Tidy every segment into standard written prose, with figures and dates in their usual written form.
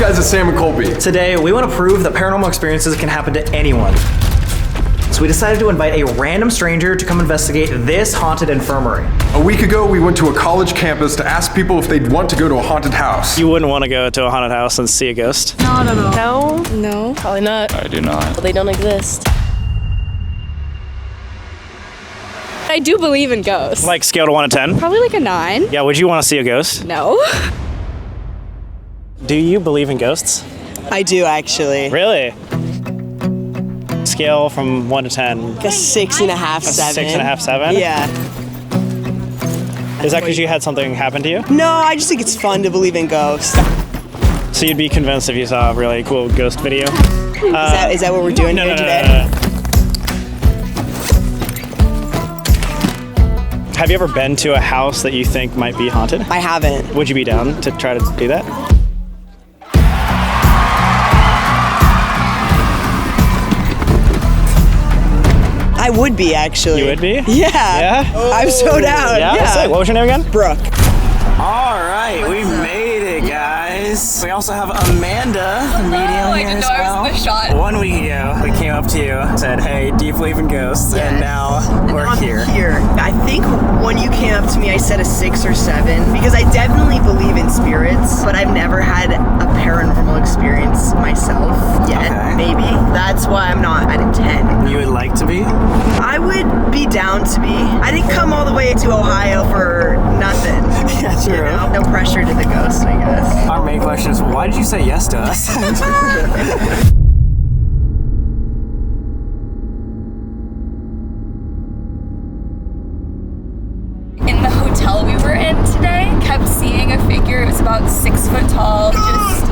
guys at Sam and Colby. Today, we want to prove that paranormal experiences can happen to anyone. So we decided to invite a random stranger to come investigate this haunted infirmary. A week ago, we went to a college campus to ask people if they'd want to go to a haunted house. You wouldn't want to go to a haunted house and see a ghost? No. No, probably not. I do not. Well, they don't exist. I do believe in ghosts. Like scale to 1 to 10? Probably like a 9. Yeah, would you want to see a ghost? No. Do you believe in ghosts? I do, actually. Really? Scale from 1 to 10. Like a 6.5, 7. 6.5, 7? Yeah. Is that because you had something happen to you? No, I just think it's fun to believe in ghosts. So you'd be convinced if you saw a really cool ghost video? Is that what we're doing here today? No. Have you ever been to a house that you think might be haunted? I haven't. Would you be down to try to do that? I would be, actually. You would be? Yeah. Yeah? I'm so down. Yeah? Sick. What was your name again? Brooke. All right, we made it, guys. We also have Amanda, medium here as well. I was in the shot. 1 week ago, we came up to you, said, hey, do you believe in ghosts? Yes. And now we're here. I think when you came up to me, I said a 6 or 7 because I definitely believe in spirits, but I've never had a paranormal experience myself yet. Okay. Maybe. That's why I'm not at a 10. You would like to be? I would be down to be. I didn't come all the way to Ohio for nothing. Yeah, true. You know? No pressure to the ghost, I guess. Our main question is, why did you say yes to us? In the hotel we were in today, kept seeing a figure. It was about 6 foot tall,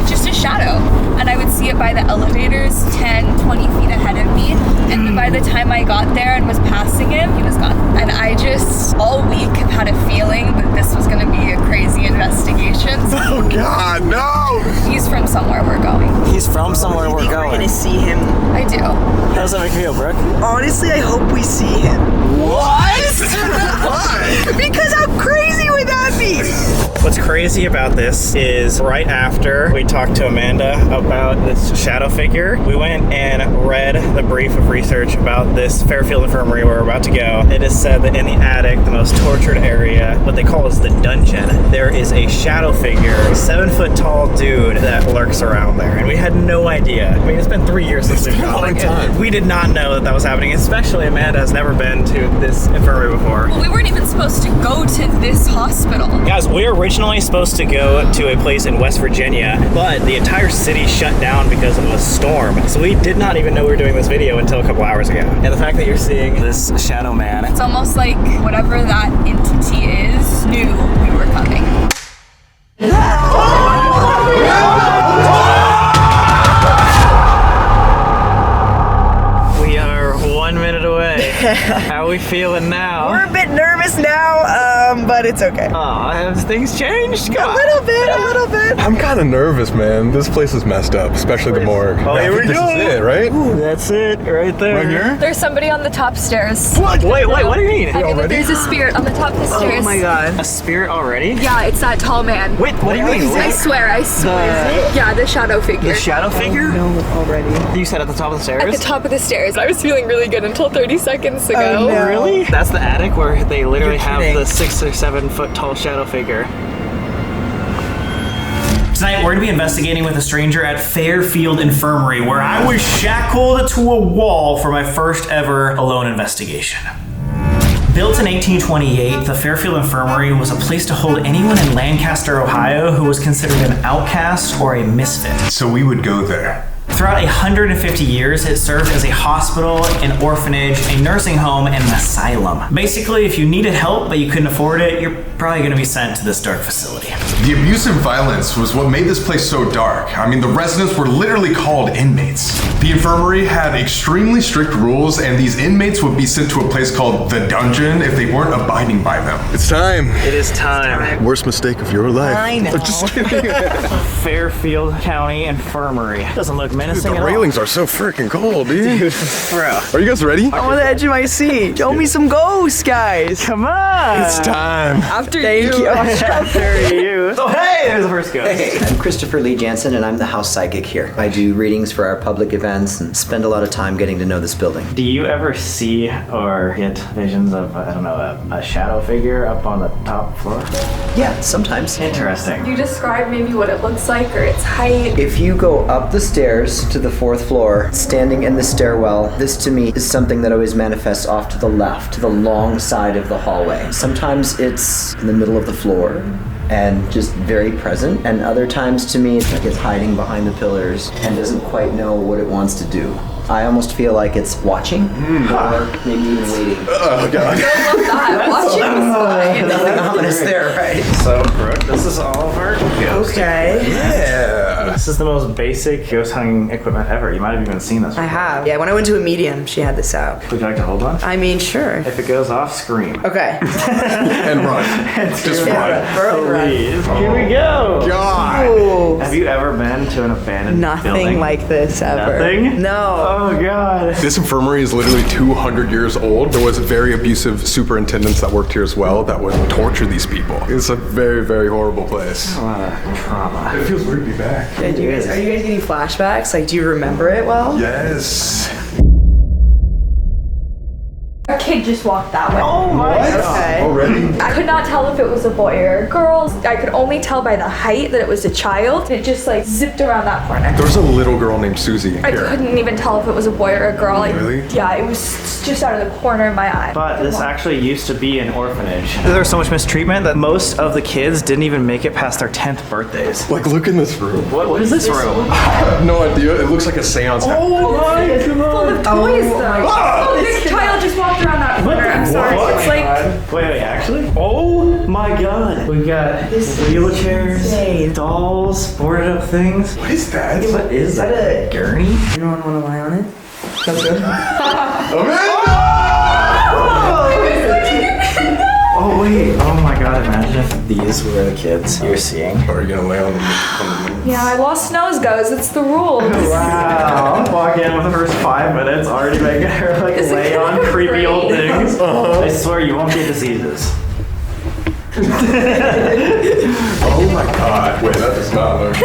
just a shadow. And I would see it by the elevators 10, 20 feet ahead of me. And by the time I got there and was passing him, he was gone. And I just, all week, have had a feeling that this was gonna be a crazy investigation. Oh God, no! He's from somewhere we're going. He's from somewhere we're We're going. gonna see him. I do. How does that make you feel, Brooke? Honestly, I hope we see him. What? Why? Because how crazy would that be? What's crazy about this is right after we talked to Amanda about this shadow figure, we went and read the brief of research about this Fairfield Infirmary where we're about to go. It is said that in the attic, the most tortured area, what they call is the dungeon, there is a shadow figure, a 7 foot tall dude that lurks around there. And we had no idea. I mean, it's been 3 years since we've gone. a long time. We did not know that was happening, especially Amanda has never been to this infirmary before. Well, we weren't even supposed to go to this hospital. Guys, we were originally supposed to go to a place in West Virginia, but the entire city shut down because of a storm. So we did not even know we were doing this video until a couple hours ago. And the fact that you're seeing this shadow man. It's almost like whatever that entity is knew we were coming. We are 1 minute away. How are we feeling now? We're a bit nervous now, but it's okay. Oh, have things changed? A little bit. I'm kind of nervous, man. This place is messed up, especially the morgue. Oh, here we This go. is it, right? That's it, right there. Right here? There's somebody on the top stairs. Wait, what do you mean? I mean, that there's a spirit on the top of the stairs. Oh my god. A spirit already? Yeah, it's that tall man. Wait, what do you mean? I swear. Yeah, the shadow figure. The shadow figure? No, already. You said at the top of the At the stairs? top of the stairs. I was feeling really good until 30 seconds ago. Oh, no. Really? That's the attic where they literally You're have kidding. the 6 or 7 foot tall shadow figure. Tonight, we're going to be investigating with a stranger at Fairfield Infirmary, where I was shackled to a wall for my first ever alone investigation. Built in 1828, the Fairfield Infirmary was a place to hold anyone in Lancaster, Ohio who was considered an outcast or a misfit. So we would go there. Throughout 150 years, it served as a hospital, an orphanage, a nursing home, and an asylum. Basically, if you needed help but you couldn't afford it, you're probably going to be sent to this dark facility. The abuse and violence was what made this place so dark. I mean, the residents were literally called inmates. The infirmary had extremely strict rules, and these inmates would be sent to a place called the dungeon if they weren't abiding by them. It's time. It is time. Worst mistake of your life. I know. Just kidding. Fairfield County Infirmary. Doesn't look menacing The at all. railings are so freaking cold, dude. Bro. Are you guys ready? I'm on the edge of my seat. Show me some ghosts, guys. Come on. It's time. Thank you. After you. Oh, hey, there's the first ghost. Hey, I'm Christopher Lee Jansen, and I'm the house psychic here. I do readings for our public events and spend a lot of time getting to know this building. Do you ever see or get visions of, I don't know, a shadow figure up on the top floor? Yeah, sometimes. Interesting. You describe maybe what it looks like or its height. If you go up the stairs to the 4th floor, standing in the stairwell, this to me is something that always manifests off to the left, to the long side of the hallway. Sometimes it's in the middle of the floor and just very present, and other times to me it's like it's hiding behind the pillars and doesn't quite know what it wants to do. I almost feel like it's watching or maybe even waiting. Oh, God. I love that. Watching is fine. Nothing ominous there, right? So, Brooke, this is all of our ghosts. Okay. Yeah. This is the most basic ghost hunting equipment ever. You might have even seen this I before. have. Yeah, when I went to a medium, she had this out. Would you like to hold one? I mean, sure. If it goes off, scream. Okay. And run. Just run. Please. Here we go. God. Ooh. Have you ever been to an abandoned Nothing building? like this ever. Nothing? No. Oh, God. This infirmary is literally 200 years old. There was very abusive superintendents that worked here as well that would torture these people. It's a very, very horrible place. A lot of trauma. It feels weird to be back. Are you guys getting flashbacks? Like, do you remember it well? Yes. A kid just walked that way. Oh, my God. Okay. Already? I could not tell if it was a boy or a girl. I could only tell by the height that it was a child. It just like zipped around that corner. There was a little girl named Susie I here. couldn't even tell if it was a boy or a girl. Like, Really? Yeah, it was just out of the corner of my eye. But this actually used to be an orphanage. There was so much mistreatment that most of the kids didn't even make it past their 10th birthdays. Like, look in this room. What is this room? I have no idea. It looks like a seance. Oh my Full of toys though. Oh, this child just walked around that corner. I'm sorry. It's like Wait, actually? Oh my God. We got wheelchairs, dolls, boarded up things. What is that? What is that? A gurney? You don't want to lie on it? That's good. Oh wait. Oh my God. Imagine if these were the kids you're seeing. Are you gonna lay on the yeah, I lost nose goes. It's the rules. Wow. I'm walking in with the first 5 minutes already making her like lay on creepy old things. I swear you won't get diseases. Oh my God. Wait, that does not look. Is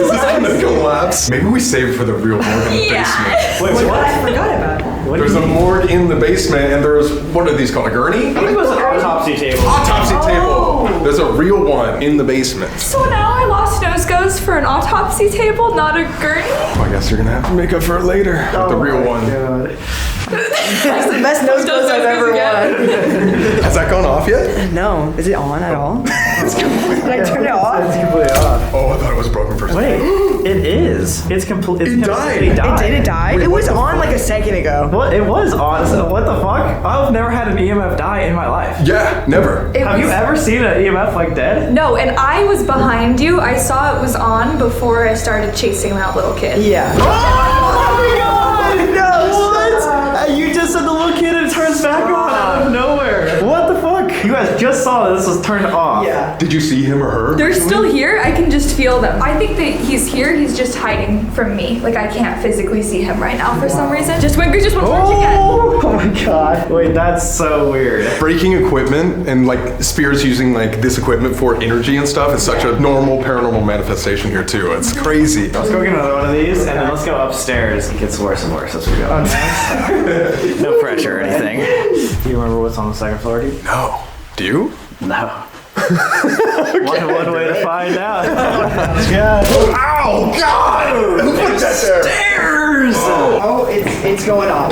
this gonna collapse? Maybe we save it for the real morgue in the basement. Wait, what? I forgot about that. There's a morgue in the basement, and there's, what are these called? A gurney? I think it was an autopsy table. Autopsy table. There's a real one in the basement. So now I lost nose goes for an autopsy table, not a gurney. I guess you're gonna have to make up for it later with the real one. God. That's the best nose goes I've ever won. Has that gone off yet? No. Is it on at all? Did I turn it off? It's completely off. Oh, I thought it was broken for a Wait, second. it is. It's complete. It's It completely died. Did it die? Wait, It was what the on fuck? like a second ago. What? It was on. So what the fuck? I've never had an EMF die in my life. Yeah, never. Have you ever seen an EMF like dead? No, and I was behind you. I saw it was on before I started chasing that little kid. Yeah. Oh my God! No! What? You just said the little kid and it turns back on out of nowhere. What the fuck? You guys just saw this was turned off. Yeah. Did you see him or her? They're still here. I can just feel them. I think that he's here. He's just hiding from me. Like I can't physically see him right now for some reason. Just went again. Oh my God! Wait, that's so weird. Breaking equipment and like spirits using like this equipment for energy and stuff is such a normal paranormal manifestation here too. It's crazy. Let's go get another one of these, and then let's go upstairs. It gets worse and worse as we go. No pressure or anything. Do you remember what's on the second floor, dude? No. Do you? No. One way to find out. Yeah. Ow! God! Who put that there? Stairs! Oh, it's going off.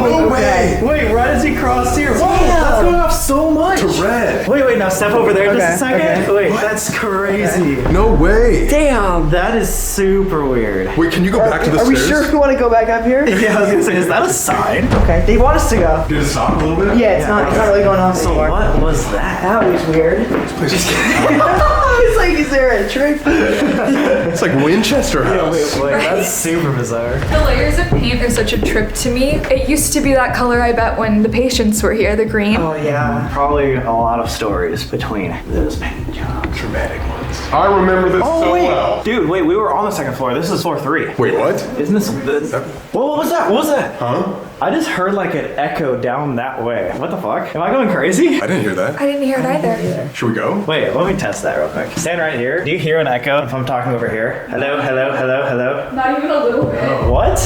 No way! Wait, right as he crossed here. Whoa, that's going off so much. To red. Wait, now step over there just a second. okay. Wait, that's crazy. No way. Damn. That is super weird. Wait, can you go back to the Are we stairs? sure we want to go back up here? Yeah, I was gonna say, is that a sign? Okay. They want us to go. Did it stop a little bit? Yeah, it's not really going off So anymore. what was that? That was weird. It's like, is there a trick? It's like Winchester House. Wait, that's super bizarre. The layers of paint are such a trip to me. It used to be that color, I bet, when the patients were here, the green. Oh, yeah. Probably a lot of stories between those paint jobs. Dramatic ones. I remember this so well. Dude, Dude, wait, we were on the second floor. This is floor 3. Wait, what? Isn't this... Whoa, what was that? What was that? Huh? I just heard like an echo down that way. What the fuck? Am I going crazy? I didn't hear that. I didn't hear it either. Should we go? Wait, let me test that real quick. Stand right here. Do you hear an echo if I'm talking over here? Hello, hello, hello, hello. Not even a little bit. What?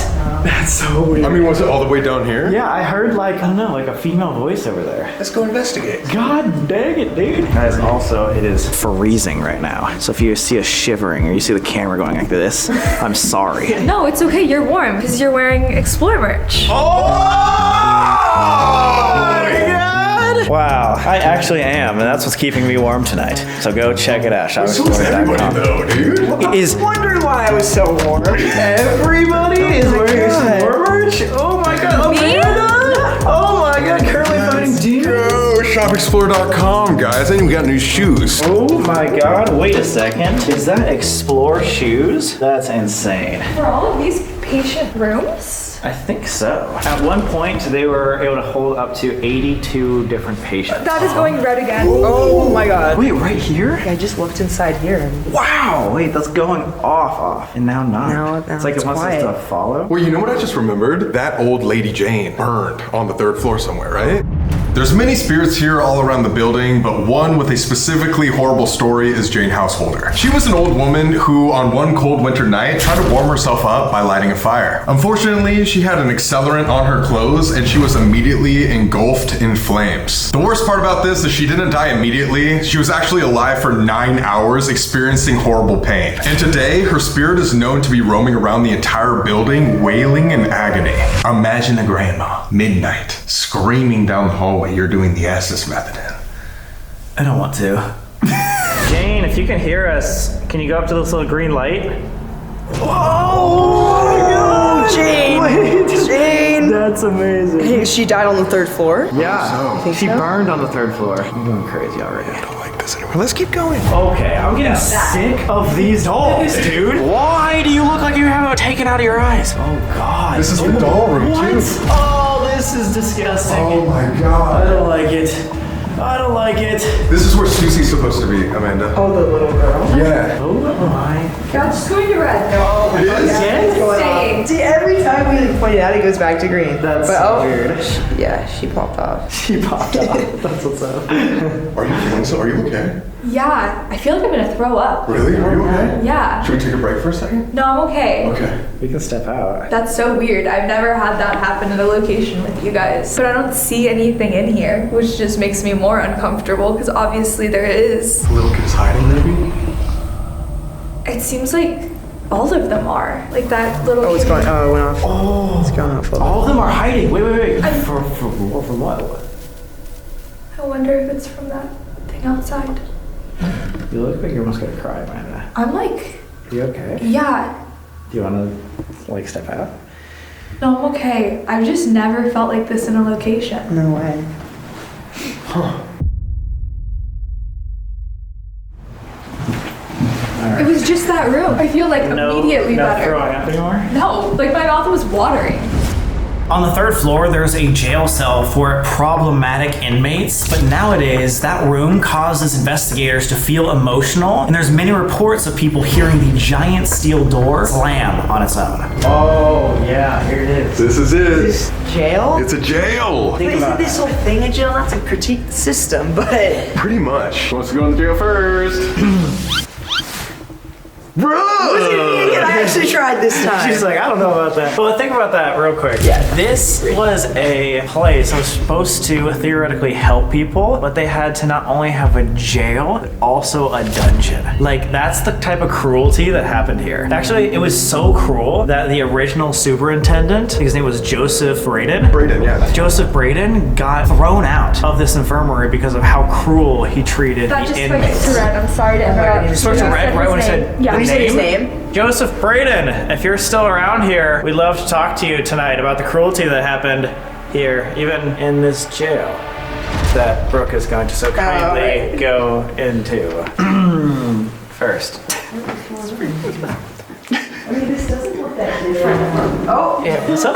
That's so weird. I mean, was it all the way down here? Yeah, I heard like, I don't know, like a female voice over there. Let's go investigate. God dang it, dude. Guys, also, it is freezing right now. So if you see us shivering or you see the camera going like this, I'm sorry. No, it's okay. You're warm because you're wearing Explore merch. Wow, I actually am, and that's what's keeping me warm tonight. So go check it out, So is everybody though, dude. It is. Wondering why I was so warm. Everybody is wearing Explore merch? Oh my god, Amanda! Oh my god, currently fighting demons. Go shopexplore.com, guys. I even got new shoes. Oh my god, wait a second. Is that Explore shoes? That's insane. For all of these patient rooms? I think so. At one point, they were able to hold up to 82 different patients. That is going red again. Oh my god. Wait, right here? I just looked inside here and Wow! Wait, that's going off, and now not. Now it's like it it's wants us quiet. to follow. Well, you know what I just remembered? That old Lady Jane burned on the 3rd floor somewhere, right? There's many spirits here all around the building, but one with a specifically horrible story is Jane Householder. She was an old woman who, on one cold winter night, tried to warm herself up by lighting a fire. Unfortunately, she had an accelerant on her clothes and she was immediately engulfed in flames. The worst part about this is she didn't die immediately. She was actually alive for 9 hours, experiencing horrible pain. And today, her spirit is known to be roaming around the entire building, wailing in agony. Imagine a grandma, midnight, screaming down the hallway you're doing the Estes method in. I don't want to. Jane, if you can hear us, can you go up to this little green light? Oh my god! Jane! Wait. Jane! That's amazing. Hey, she died on the 3rd floor? Yeah, Think she so? burned on the 3rd floor. I'm going crazy already. I don't like this anymore. Let's keep going. Okay, I'm getting sick of these dolls, dude. Why do you look like you have a taken out of your eyes? Oh god. This is the doll room, What? too. Oh, this is disgusting. Oh my I god. don't like it. I don't like it. This is where Susie's supposed to be, Amanda. Oh, the little girl? Yeah. Oh my. That's just going to red. No. It is? It's going Staying. off. See, every time we point it out, it goes back to green. That's but, so oh, weird. Yeah, she popped off. She popped off. That's what's up. Are you feeling so? Are you okay? Yeah, I feel like I'm going to throw up. Really? Are you okay? Yeah. Should we take a break for a second? No, I'm okay. Okay. We can step out. That's so weird. I've never had that happen at a location with you guys. But I don't see anything in here, which just makes me more uncomfortable because obviously there is. The little kid's hiding, maybe? It seems like all of them are. Like that little Oh, it's kid. going. Oh, it went off. Oh, it's going off. All of them are hiding. Wait. I'm- From what? I wonder if it's from that thing outside. You look like you're almost gonna cry, Amanda. I'm like, You okay? yeah. Do you wanna like step out? No, I'm okay. I've just never felt like this in a location. No way. It was just that room. I feel like immediately no better. throwing up anymore? No, like my mouth was watering. On the 3rd floor, there's a jail cell for problematic inmates, but nowadays that room causes investigators to feel emotional, and there's many reports of people hearing the giant steel door slam on its own. Oh yeah, here it is. This is it. Jail? It's a jail. Think Isn't about this that. whole thing a jail? Not to critique the system, but Pretty much. Who wants to go in the jail first? Bro! I actually tried this time. She's like, I don't know about that. Well, think about that real quick. Yeah. This was a place that was supposed to theoretically help people, but they had to not only have a jail, but also a dungeon. Like, that's the type of cruelty that happened here. Actually, it was so cruel that the original superintendent, his name was Joseph Braden. Braden, yeah. Joseph Braden got thrown out of this infirmary because of how cruel he treated That the just switched inmates. to red. I'm sorry to interrupt. You switched to red right when I said Yeah. the You said his name? Joseph Braden, if you're still around here, we'd love to talk to you tonight about the cruelty that happened here, even in this jail that Brooke is going to so kindly right. go into first. I mean, this doesn't look that different. Oh, Yeah, what's up?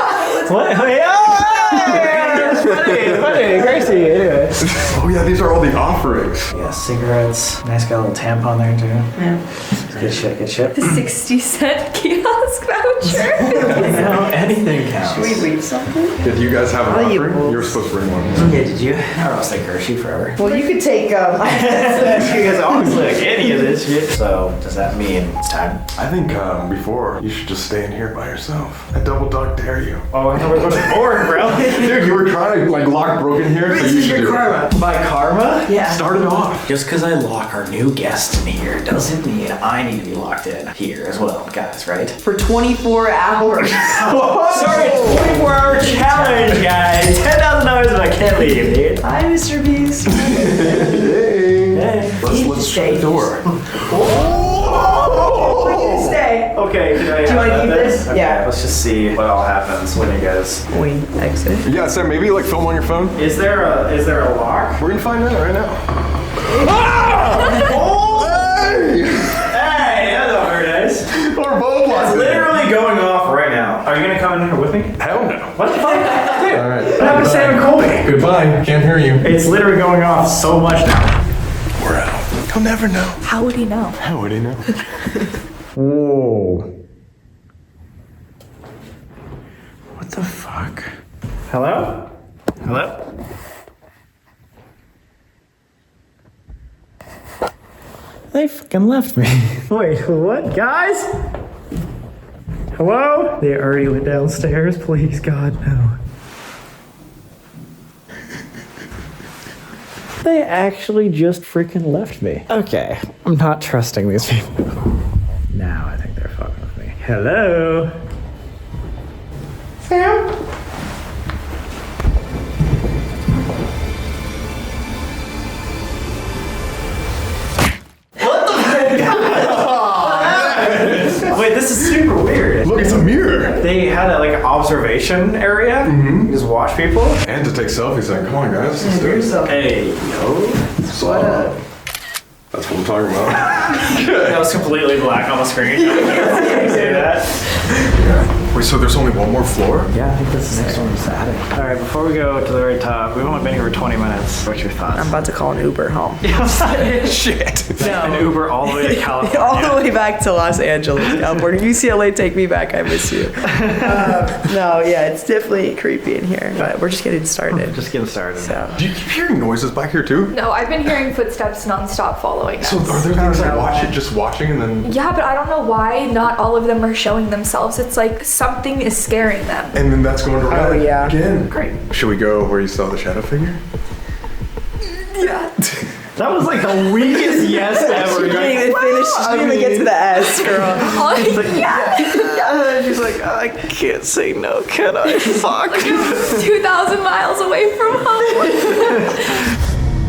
What? Hey, oh, hey! Funny, Gracie, anyway. Oh yeah, these are all the offerings. Yeah, cigarettes. Nice, got a little tampon there too. Yeah. Good shit, good shit. The 60-cent kiosk voucher. Anything counts. Should we read something? Did you guys have an offering? You were supposed to bring one. Yeah, did you? I don't say Hershey forever. Well, you could take. You guys always like any of this shit. So, does that mean it's time? I think before you should just stay in here by yourself. I double dog dare you. Oh, I thought we were going to board, bro. Dude, you were trying to like lock broken here. This is your karma. My karma? Yeah. Start it off. Just because I lock our new guest in here doesn't mean I need to be locked in here as well, guys, right? For 24 hours. Sorry, it's 24-hour challenge, guys. $10,000 and I can't leave, dude. Hi, Mr. Beast. Hey. Let's shut the door. We're gonna stay. Okay, do you want to keep this? Okay, Yeah. let's just see what all happens when you guys. We exit. Yeah, Sam, maybe like film on your phone. Is there a lock? We're gonna find out right now. Hey, that's not very nice. We're both locked It's in. literally going off right now. Are you gonna come in here with me? Hell no. What the fuck? Dude, All right. what happened to Sam and Colby? Goodbye. Can't hear you. It's literally going off so much now. We're out. He'll never know. How would he know? How would he know? Whoa. What the fuck? Hello? Hello? They fucking left me. Wait, what? Guys? Hello? They already went downstairs? Please, God, no. They actually just freaking left me. Okay, I'm not trusting these people. Now I think they're fucking with me. Hello? Sam? Wait, this is super weird. Look, it's a mirror. They had a, like an observation area. You just watch people. And to take selfies. Like, come on, guys. Let's do it. Hey, yo. So, that's what I'm talking about. That was completely black on the screen. Can you say that? Wait, so there's only one more floor? Yeah, I think that's the next one is the attic. All right, before we go to the very top, we've only been here for 20 minutes. What's your thoughts? I'm about to call an Uber home. Shit. An Uber all the way to California. All the way back to Los Angeles, California. UCLA, take me back. I miss you. No, yeah, it's definitely creepy in here, but we're just getting started. Just getting started. So. Do you keep hearing noises back here too? No, I've been hearing footsteps nonstop following us. So are there things that watch it just watching and then... Yeah, but I don't know why not all of them are showing themselves. It's like something is scaring them. And then that's going to red Oh, yeah. again. Great. Should we go where you saw the shadow figure? Yeah. That was like the weakest yes ever. She didn't even finish. She didn't even get to the S, girl. Yeah. She's like, I can't say no, can I? Fuck. 2,000 miles away from home.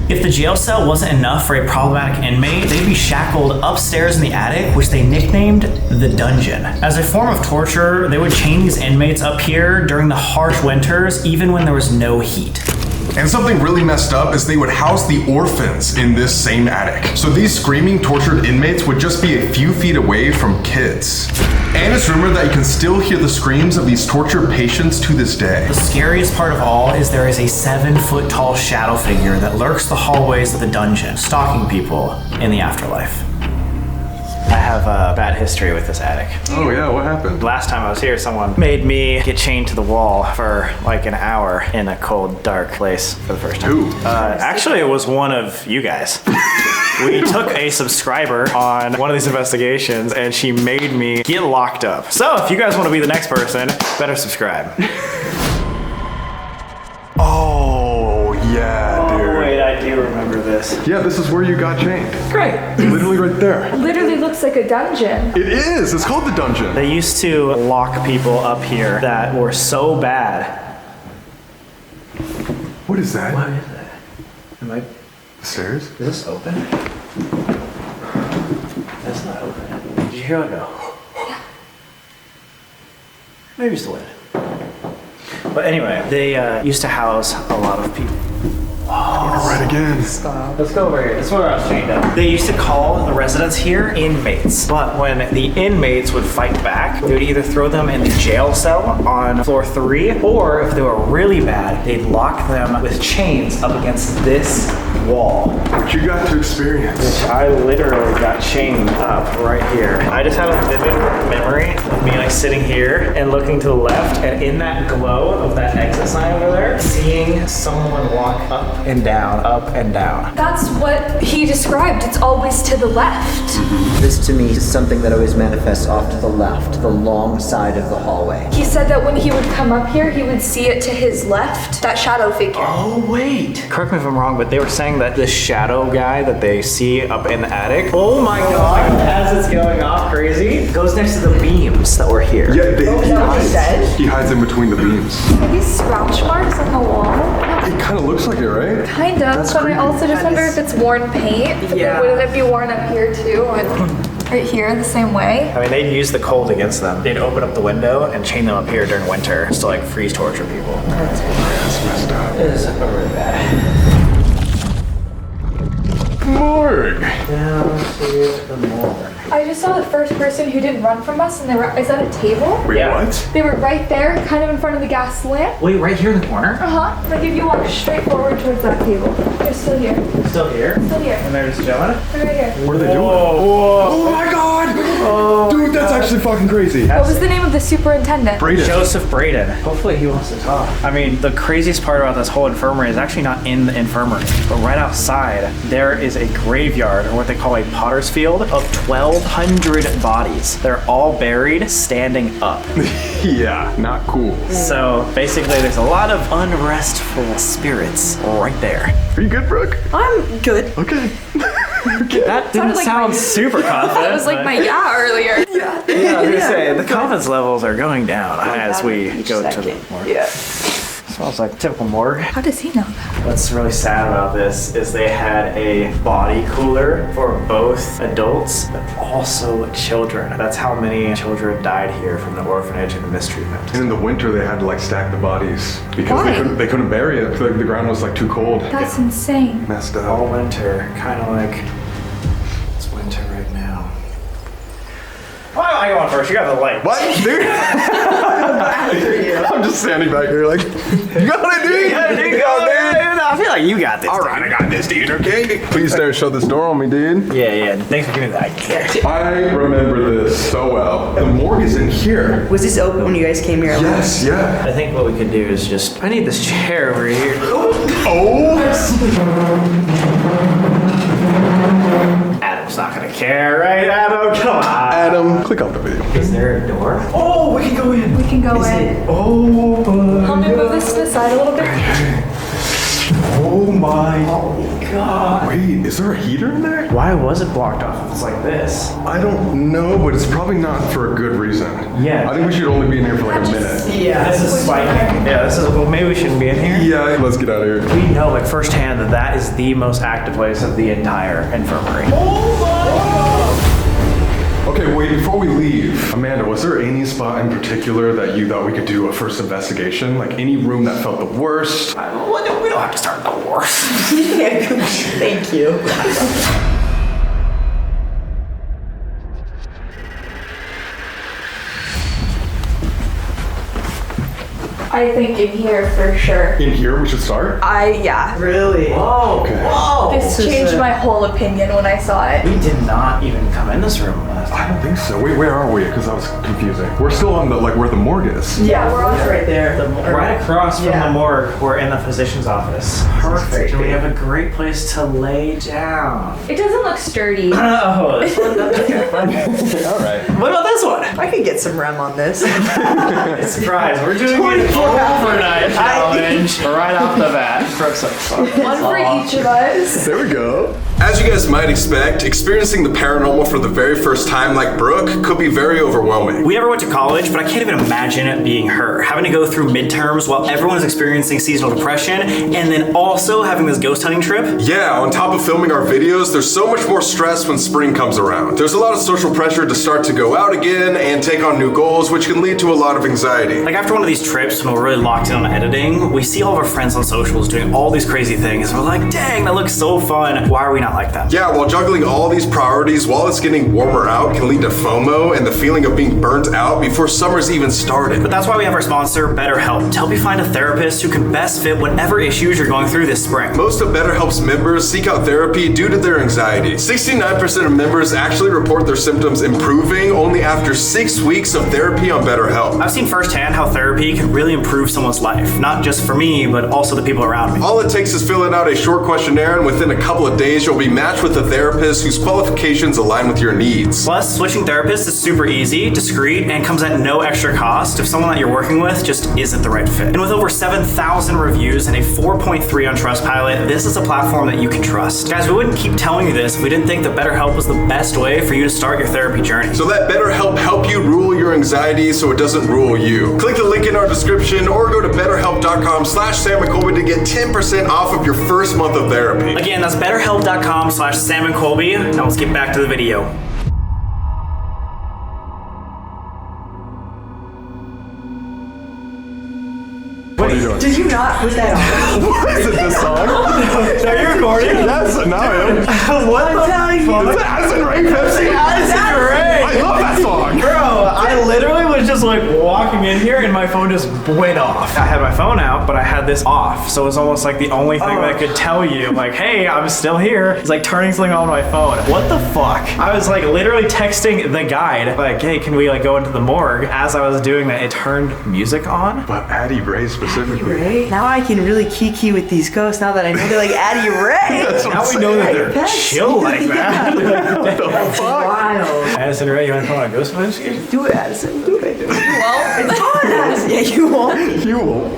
If the jail cell wasn't enough for a problematic inmate, they'd be shackled upstairs in the attic, which they nicknamed the dungeon. As a form of torture, they would chain these inmates up here during the harsh winters, even when there was no heat. And something really messed up is they would house the orphans in this same attic. So these screaming, tortured inmates would just be a few feet away from kids. And it's rumored that you can still hear the screams of these tortured patients to this day. The scariest part of all is there is a 7-foot-tall shadow figure that lurks the hallways of the dungeon, stalking people in the afterlife. I have a bad history with this attic. Oh yeah, what happened? Last time I was here, someone made me get chained to the wall for like an hour in a cold, dark place for the first time. Who? Actually, it was one of you guys. We took a subscriber on one of these investigations and she made me get locked up. So if you guys want to be the next person, better subscribe. Oh yeah, dude. Oh, wait, I do remember this. Yeah, this is where you got chained. Great. Literally right there. Literally looks like a dungeon. It is. It's called the dungeon. They used to lock people up here that were so bad. What is that? What is that? Am I... The stairs? Is this open? That's not open. Did you hear it go? Yeah. Maybe it's the wind. But anyway, they used to house a lot of people. Right again. Let's go over here. This is where I was chained up. They used to call the residents here inmates, but when the inmates would fight back, they would either throw them in the jail cell on floor 3, or if they were really bad, they'd lock them with chains up against this wall. What you got to experience. I literally got chained up right here. I just have a vivid memory of me like sitting here and looking to the left, and in that glow of that exit sign over there, seeing someone walk up and down, up and down. That's what he described. It's always to the left. This to me is something that always manifests off to the left, the long side of the hallway. He said that when he would come up here, he would see it to his left, that shadow figure. Oh, wait. Correct me if I'm wrong, but they were saying that this shadow guy that they see up in the attic, oh my god, as it's going off crazy, goes next to the beams that were here. Yeah, he hides in between the beams. Are these scratch marks on the wall? It kind of looks like it, right? Kind of, but I also just wonder if it's worn paint. Yeah. Wouldn't it be worn up here too? And right here the same way? I mean, they'd use the cold against them. They'd open up the window and chain them up here during winter just to like freeze torture people. That's messed up. It is really bad. Morgue. Down to the morgue. I just saw the first person who didn't run from us, and they were, is that a table? Wait, Yeah. what? They were right there, kind of in front of the gas lamp. Wait, right here in the corner? Uh-huh. Like if you walk straight forward towards that table. They're still here. Still here? Still here. And they're just chilling? They're right here. What are they doing? Oh my god! Dude, that's actually fucking crazy. What was the name of the superintendent? Braden. Joseph Braden. Hopefully he wants to talk. I mean, the craziest part about this whole infirmary is actually not in the infirmary, but right outside, there is a graveyard, or what they call a potter's field, of 1,200 bodies. They're all buried standing up. Yeah, not cool. So basically, there's a lot of unrestful spirits right there. Are you good, Brooke? I'm good. Okay. That didn't sound super confident. That was like my yeah earlier. Yeah, I was gonna say, the confidence levels are going down as we go to the morgue. Yeah. Smells like typical morgue. How does he know that? What's really sad about this is they had a body cooler for both adults, but also children. That's how many children died here from the orphanage and the mistreatment. And in the winter, they had to like stack the bodies because Why? they couldn't bury it. The ground was like too cold. That's insane. Messed up. All winter, kind of like it's winter right now. Why don't I go on first? You got the light. What, dude? I'm just standing back here like, you got it, dude. I feel like you got this. All right, I got this, dude. Okay. Please don't shut this door on me, dude. Yeah. Thanks for giving me that. I remember this so well. The morgue is in here. Was this open when you guys came here? Yes, yeah. I think what we could do is just. I need this chair over here. Oh. Adam's not gonna care, right? Adam, come on. Adam, click on the video. Is there a door? Oh, we can go in. We can go in. Oh, Help me move this to the side a little bit. oh my. God. Wait, is there a heater in there? Why was it blocked off if it's like this? I don't know, but it's probably not for a good reason. Yeah. I think we should only be in here for like a minute. Yeah. This is spiking. Yeah, this is. Well, maybe we shouldn't be in here. Yeah, let's get out of here. We know, like, firsthand that that is the most active place of the entire infirmary. Okay, wait, before we leave, Amanda, was there any spot in particular that you thought we could do a first investigation? Like any room that felt the worst? We don't have to start at the worst. Thank you. I think in here for sure. In here, we should start? Yeah. Really? Whoa. Okay. Whoa. This changed my whole opinion when I saw it. We did not even come in this room last I time. don't think so. Wait, where are we? Because that was confusing. We're still on the, like, where the morgue is. Yeah, we're all right there. Right across from the morgue, we're in the physician's office. Perfect. And we have a great place to lay down. It doesn't look sturdy. Oh, this one? All right. What about this one? I could get some REM on this. Surprise, we're doing an overnight challenge right off the bat. One for each of us. There we go. As you guys might expect, experiencing the paranormal for the very first time like Brooke could be very overwhelming. We never went to college, but I can't even imagine it being her. Having to go through midterms while everyone is experiencing seasonal depression, and then also having this ghost hunting trip. Yeah, on top of filming our videos, there's so much more stress when spring comes around. There's a lot of social pressure to start to go out again, and take on new goals, which can lead to a lot of anxiety. Like after one of these trips, when we're really locked in on editing, we see all of our friends on socials doing all these crazy things. And we're like, dang, that looks so fun. Why are we not like them? Yeah, while juggling all these priorities while it's getting warmer out can lead to FOMO and the feeling of being burnt out before summer's even started. But that's why we have our sponsor, BetterHelp, to help you find a therapist who can best fit whatever issues you're going through this spring. Most of BetterHelp's members seek out therapy due to their anxiety. 69% of members actually report their symptoms improving only after 6 weeks of therapy on BetterHelp. I've seen firsthand how therapy can really improve someone's life, not just for me, but also the people around me. All it takes is filling out a short questionnaire, and within a couple of days, you'll be matched with a therapist whose qualifications align with your needs. Plus, switching therapists is super easy, discreet, and comes at no extra cost if someone that you're working with just isn't the right fit. And with over 7,000 reviews and a 4.3 on Trustpilot, this is a platform that you can trust. Guys, we wouldn't keep telling you this if we didn't think that BetterHelp was the best way for you to start your therapy journey. So let BetterHelp help you rule your anxiety so it doesn't rule you. Click the link in our description or go to betterhelp.com/samandcolby to get 10% off of your first month of therapy. Again, that's betterhelp.com/samandcolby. Now let's get back to the video. What are you doing? Did you not put that on? Is it this song? Are you recording? Yes, now I am. What the telling you. It's Addison Rae Pepsi. Addison Rae. I love that song. Bro, I literally was just like walking in here and my phone just went off. I had my phone out, but I had this off. So it was almost like the only thing that could tell you, like, hey, I'm still here. It's like turning something on my phone. What the fuck? I was like literally texting the guide, like, hey, can we like go into the morgue? As I was doing that, it turned music on. But Addie Ray specifically. Now I can really kiki with these ghosts now that I know they're like Addie Ray. Now we know that they're chill like that. What the fuck? Wild. Addison Rae, you want to call on a ghost investigation? Do it, Addison. Do it. Well, It's on, Addison. Yeah, you won't. You won't.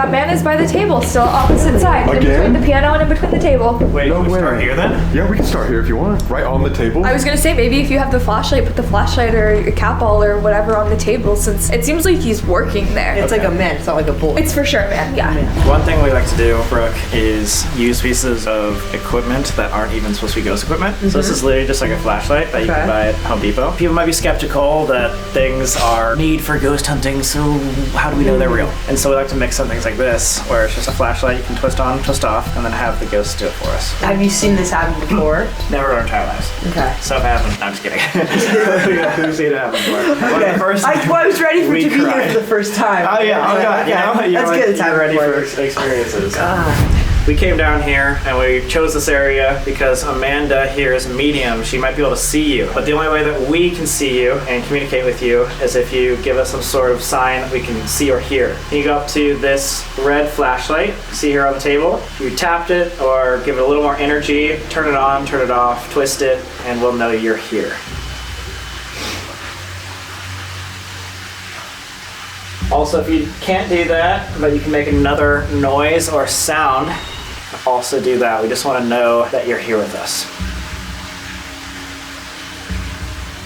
that man is by the table, still opposite side. In Again? between the piano and in between the table. Wait, No can we start way. here then? Yeah, we can start here if you want. Right on the table. I was gonna say, maybe if you have the flashlight, put the flashlight or your cat ball or whatever on the table, since it seems like he's working there. It's like a man. It's not like a boy. It's for sure, man. Yeah. One thing we like to do, Brooke, is use pieces of equipment that aren't even supposed to be ghost equipment. So this is literally just like a flashlight that you can buy at Home Depot. People might be skeptical that things are made for ghost hunting, so how do we know they're real? And so we like to mix some things like this, where it's just a flashlight you can twist on, twist off, and then have the ghost do it for us. Have you seen this happen before? Never in our entire lives. Okay. Stuff happens. No, I'm just kidding. We've seen it happen before. One of the first I was ready for we to be here cried. for the first time. Oh yeah, oh god, Okay. you know, That's good. you're ready for experiences. Ah. We came down here and we chose this area because Amanda here is a medium. She might be able to see you. But the only way that we can see you and communicate with you is if you give us some sort of sign that we can see or hear. You go up to this red flashlight, see here on the table. You tapped it or give it a little more energy, turn it on, turn it off, twist it, and we'll know you're here. Also, if you can't do that, but you can make another noise or sound, also do that. We just want to know that you're here with us.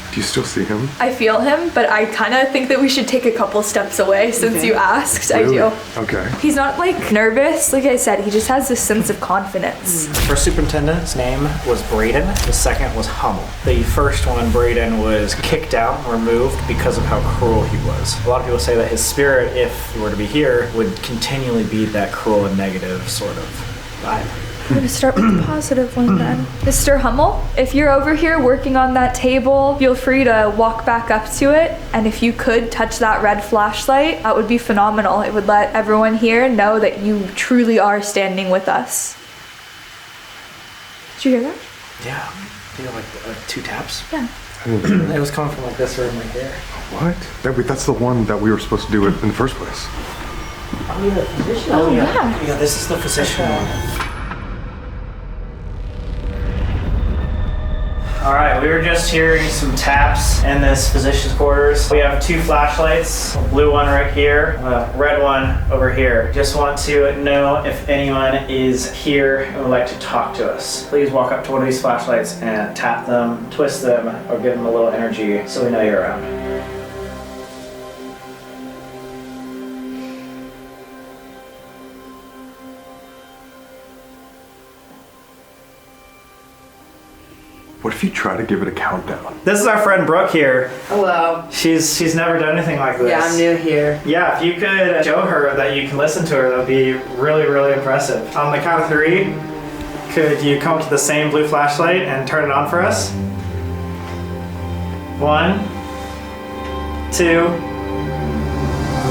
Do you still see him? I feel him, but I kind of think that we should take a couple steps away since you asked. Really? I do. Okay. He's not like nervous, like I said, he just has this sense of confidence. First superintendent's name was Braden. The second was Hummel. The first one, Braden, was kicked out, removed because of how cruel he was. A lot of people say that his spirit, if he were to be here, would continually be that cruel and negative sort of vibe. I'm gonna start with the positive one then. Mr. Hummel, if you're over here working on that table, feel free to walk back up to it. And if you could touch that red flashlight, that would be phenomenal. It would let everyone here know that you truly are standing with us. Did you hear that? Yeah. You know, like 2 taps? Yeah. It was coming from like this room right here. What? That's the one that we were supposed to do it in the first place. Oh, yeah. Yeah, this is the physician one. All right, we were just hearing some taps in this physician's quarters. We have 2 flashlights, a blue one right here, a red one over here. Just want to know if anyone is here and would like to talk to us. Please walk up to one of these flashlights and tap them, twist them, or give them a little energy so we know you're around. What if you try to give it a countdown? This is our friend Brooke here. Hello. She's never done anything like this. Yeah, I'm new here. Yeah, if you could show her that you can listen to her, that would be really, really impressive. On the count of 3, could you come up to the same blue flashlight and turn it on for us? 1, 2,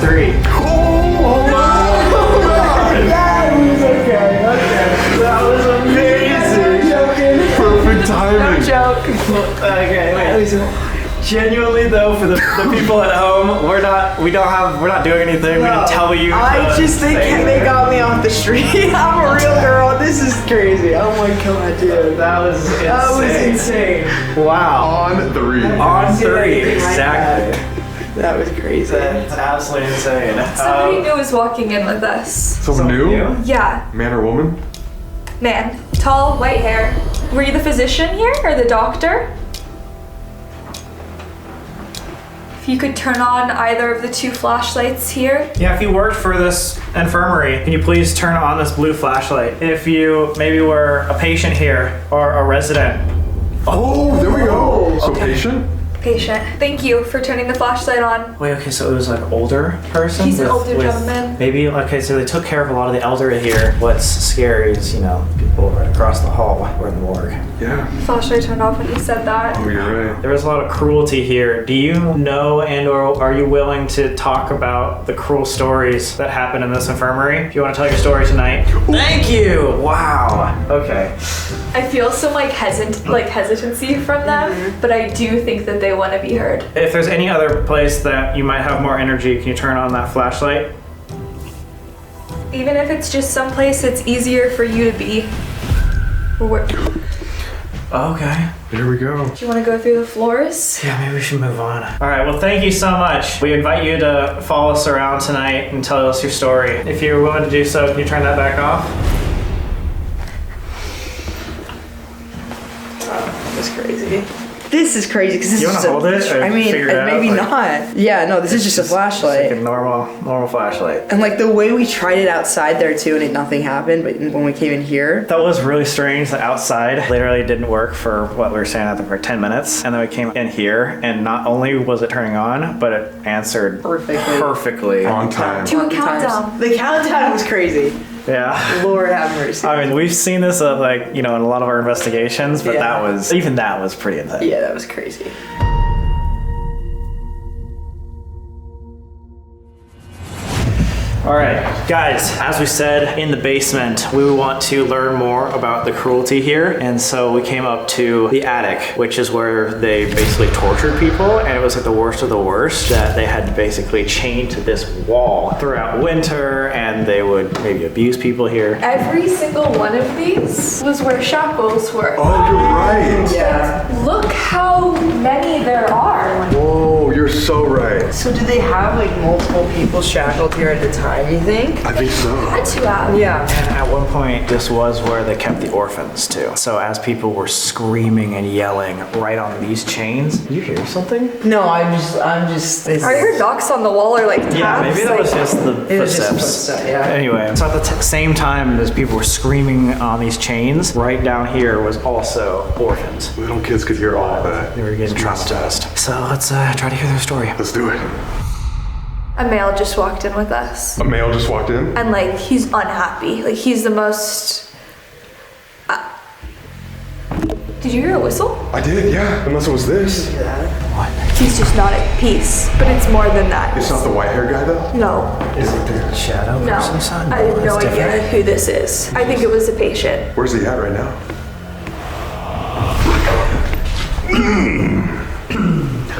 3. Oh my God! That was okay. That was amazing. Perfect timing. Okay, wait. Genuinely though, for the people at home, we're not doing anything. We didn't tell you. I just think they got me off the street. I'm a real girl. This is crazy. Oh my God, dude. That was insane. Wow. On 3. On 3, exactly. That was crazy. That's absolutely insane. Somebody new is walking in with us. Someone new? Yeah, Man or woman? man. Tall, white hair. Were you the physician here or the doctor? If you could turn on either of the 2 flashlights here. Yeah, if you worked for this infirmary, can you please turn on this blue flashlight? If you maybe were a patient here or a resident. Oh, there we go. So patient? Patient. Thank you for turning the flashlight on. Wait, okay, so it was like older person? He's an older gentleman. Maybe, okay, so they took care of a lot of the elderly here. What's scary is, people right across the hall were in the morgue. Yeah. Flashlight turned off when you said that. Oh, you're right. There was a lot of cruelty here. Do you know and or are you willing to talk about the cruel stories that happened in this infirmary? If you want to tell your story tonight. Thank you! Wow. Okay. I feel some hesitancy from them, but I do think that they want to be heard. If there's any other place that you might have more energy, can you turn on that flashlight? Even if it's just someplace it's easier for you to be. Okay. Here we go. Do you want to go through the floors? Yeah, maybe we should move on. All right, well, thank you so much. We invite you to follow us around tonight and tell us your story. If you're willing to do so, can you turn that back off? Oh, that's crazy. This is crazy because this You is want to hold it? Or I mean, figure it out? maybe Like, not. Yeah, no, this is just a flashlight. Like a normal flashlight. And like the way we tried it outside there too, and nothing happened. But when we came in here, That was really strange. The outside literally didn't work for what we were saying out there for 10 minutes. And then we came in here, and not only was it turning on, but it answered perfectly. On time. Do a countdown. the countdown was crazy. Yeah. Lord have mercy. I mean, we've seen this in a lot of our investigations, but Yeah. that was pretty intense. Yeah, that was crazy. All right, guys, as we said, in the basement, we want to learn more about the cruelty here. And so we came up to the attic, which is where they basically tortured people. And it was like the worst of the worst that they had to basically chain to this wall throughout winter, and they would maybe abuse people here. Every single one of these was where shackles were. Oh, you're right. Yeah. Look how many there are. Whoa, you're so right. So do they have like multiple people shackled here at a time, you think? I think so. Had to have. Yeah. And at one point, this was where they kept the orphans too. So as people were screaming and yelling right on these chains, did you hear something? No, I'm just. Are your knocks on the wall or like taps? Yeah, maybe that was just the It was just footsteps. footsteps, yeah. Anyway, so at the same time as people were screaming on these chains, right down here was also orphans. Little kids could hear all of that. They were getting traumatized. So let's try to hear their story. Let's do it. A male just walked in with us. A male just walked in. And he's unhappy. He's the most... Did you hear a whistle? I did, yeah. Unless it was this. He's just not at peace. But it's more than that. It's not the white hair guy though? No. Is it the shadow No. person, son? I have no That's idea different. who this is. I think it was a patient. Where's he at right now?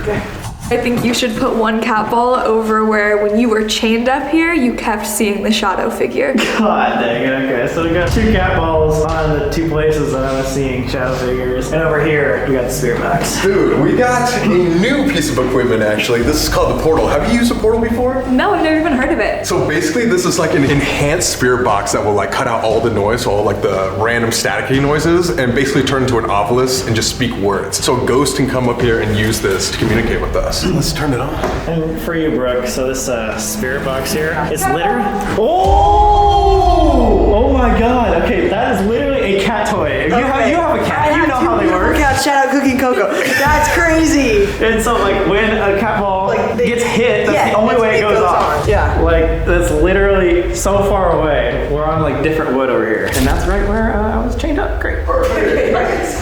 Okay. I think you should put one cat ball over where when you were chained up here, you kept seeing the shadow figure. God dang it, okay. So we got 2 cat balls on the 2 places that I was seeing shadow figures. And over here, we got the spirit box. Dude, we got a new piece of equipment actually. This is called the portal. Have you used a portal before? No, I've never even heard of it. So basically this is like an enhanced spirit box that will cut out all the noise, all the random staticky noises, and basically turn into an obelisk and just speak words. So a ghost can come up here and use this to communicate with us. Let's turn it on. And for you, Brooke, so this spirit box here, it's literally... Oh! Oh my god, okay, that is literally a cat toy. You have a cat. You know how they work. Cat, shout out Cookie Coco. That's crazy. And so, like, when a cat ball gets hit, that's the only way it goes off. Yeah. Like, that's literally so far away. We're on, like, different wood over here. And that's right where I was chained up. Great.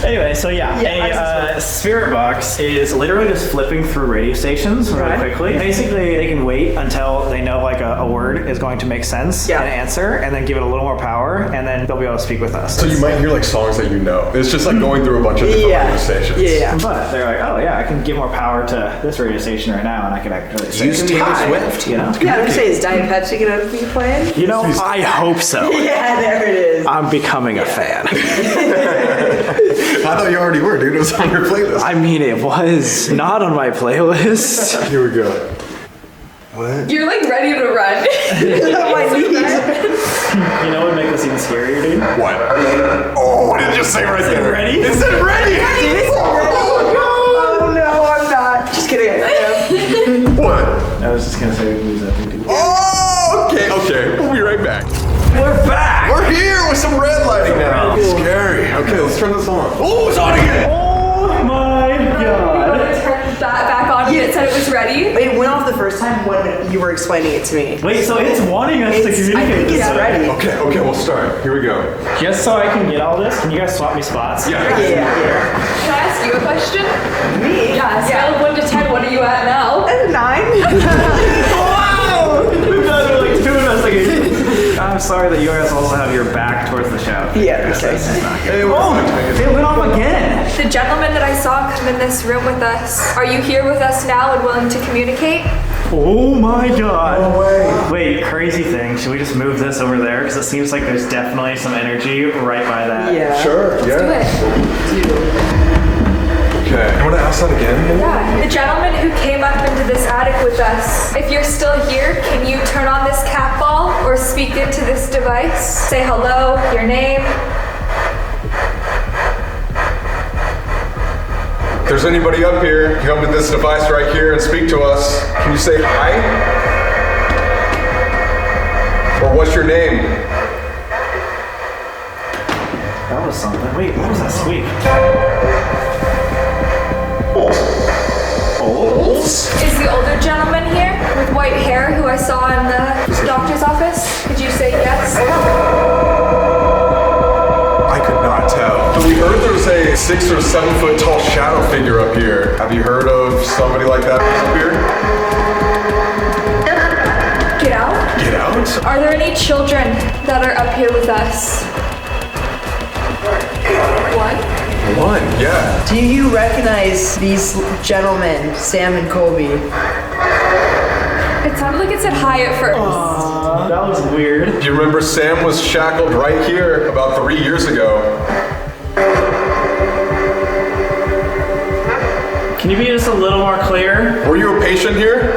Anyway, so a spirit box is literally just flipping through radio stations really quickly. Basically, they can wait until they know, like, a word is going to make sense and answer, and then give it a little more power, and then they'll be able to speak with us. So you might hear like songs that you know. It's just like going through a bunch of different radio stations. Yeah. But they're like, oh yeah, I can give more power to this radio station right now, and I can actually Use Taylor Swift, you know? Yeah, I'm gonna say, is Diet Pepsi gonna be playing? You know, I hope so. Yeah, there it is. I'm becoming a fan. I thought you already were, dude. It was on your playlist. I mean, it was not on my playlist. Here we go. What? You're like ready to run. My knees. You know what would make this even scarier, dude? What? Oh, what did it just say right there? Ready? It said ready! Oh no, I'm not. Just kidding. I am. What? I was just gonna say lose that thing. Oh, okay. We'll be right back. We're back! We're here with some red lighting now. Scary. Okay, let's turn this on. Oh, it's on again! Oh my god. Turn that back on. It said it was ready. It went off the first time when you were explaining it to me. Wait, so it's wanting us to communicate. I think it's ready. Okay, we'll start. Here we go. Just so I can get all this, can you guys swap me spots? Yeah. Can I ask you a question? Me? Yeah. Scale of 1 to 10. What are you at now? 9. Wow! We've done like 2 investigations. I'm sorry that you guys also have your back towards the show. Yeah, okay. It went off again. The gentleman that I saw come in this room with us. Are you here with us now and willing to communicate? Oh my god. No way. Wait, crazy thing. Should we just move this over there? Because it seems like there's definitely some energy right by that. Yeah. Sure, Do it. Okay. You want to ask that again? Yeah. The gentleman who came up into this attic with us. If you're still here, can you turn on this cat ball or speak into this device? Say hello, your name. If there's anybody up here, come to this device right here and speak to us. Can you say hi? Or what's your name? That was something. Wait, what was that squeak? Is the older gentleman here with white hair who I saw in the doctor's office? Could you say yes? I could not tell. We heard there was a 6 or 7 foot tall shadow figure up here. Have you heard of somebody like that up here? Get out. Get out? Are there any children that are up here with us? 1, yeah. Do you recognize these gentlemen, Sam and Colby? It sounded like it said hi at first. That was weird. Do you remember Sam was shackled right here about 3 years ago? Can you be just a little more clear? Were you a patient here?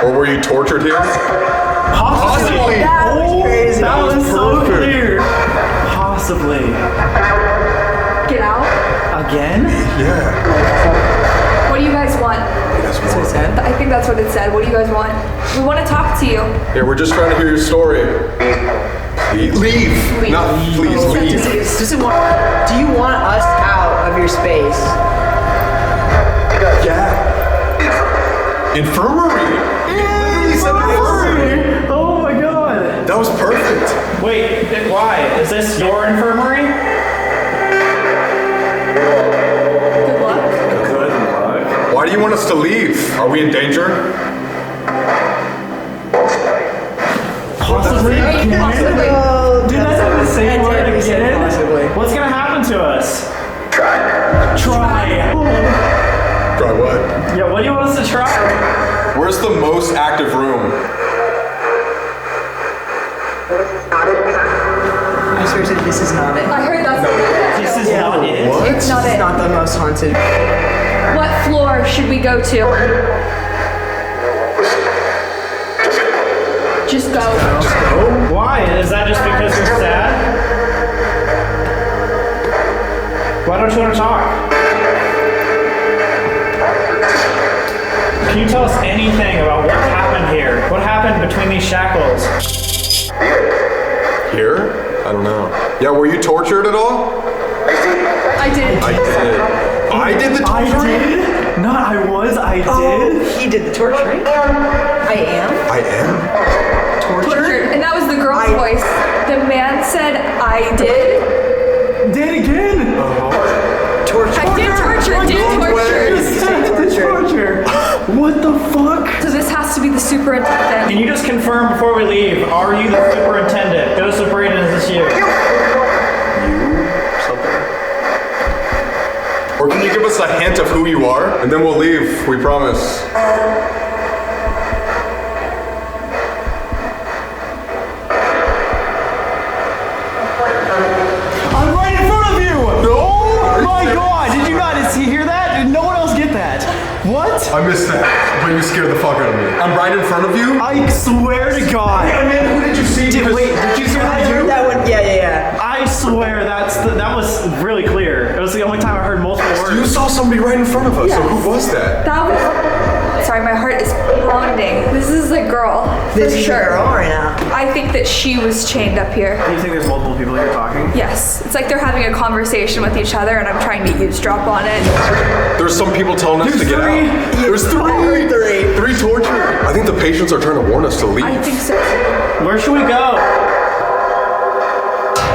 Or were you tortured here? Possibly. That was crazy. That was so perfect. clear. Possibly. Get out. Again? Yeah. What do you guys want? That's what it said. I think that's what it said. What do you guys want? We want to talk to you. Yeah, we're just trying to hear your story. Please. Leave. Not please, leave. Do you want us out of your space? Yeah. Infirmary. He said infirmary. Oh my god. That was perfect. Wait, why? Is this your infirmary? Good luck. Good luck. Why do you want us to leave? Are we in danger? Possibly. Dude, that's not the same word again. Possibly. What's gonna happen to us? Try. Try. Try what? Yeah, what do you want us to try? Where's the most active room? I swear to this is not it. I heard that's This is not it. What? It's not It's it. not the most haunted. What floor should we go to? Just go. Why? Is that just because you're sad? Why don't you want to talk? Can you tell us anything about what happened here? What happened between these shackles? I don't know. Yeah, were you tortured at all? I did. I did the torturing? I did. He did the torturing. I am. Tortured. And that was the girl's voice. The man said, I did. Did again? Torture. I did torture. Did torture. What the fuck? So this has to be the superintendent. Can you just confirm before we leave, are you the superintendent? Joseph Braden, is this you? Or can you give us a hint of who you are? And then we'll leave, we promise. I'm right in front of you! No! Oh my god, did you not hear that? Did no one else get that? What? I missed that, but you scared the fuck out of me. I'm right in front of you? I swear to god. Hey, man, who did you see? Did you hear I that heard too? that one. Yeah. I swear that was really clear. It was the only time I heard multiple words. You saw somebody right in front of us, so who was that? That was. Sorry, my heart is pounding. This is a girl. This for is sure. a girl right now. I think that she was chained up here. Do you think there's multiple people here talking? Yes. It's like they're having a conversation with each other and I'm trying to eavesdrop on it. There's some people telling us to get out. There's three. Three torture. I think the patients are trying to warn us to leave. I think so. Where should we go?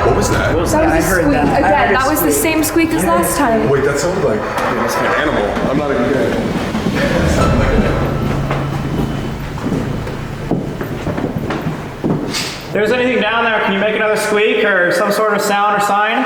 What was that? That was I a heard squeak. that. I Again, heard a that was the squeak. same squeak as last time. Wait, that sounded like it must be an animal. I'm not even kidding. If there's anything down there, can you make another squeak or some sort of sound or sign?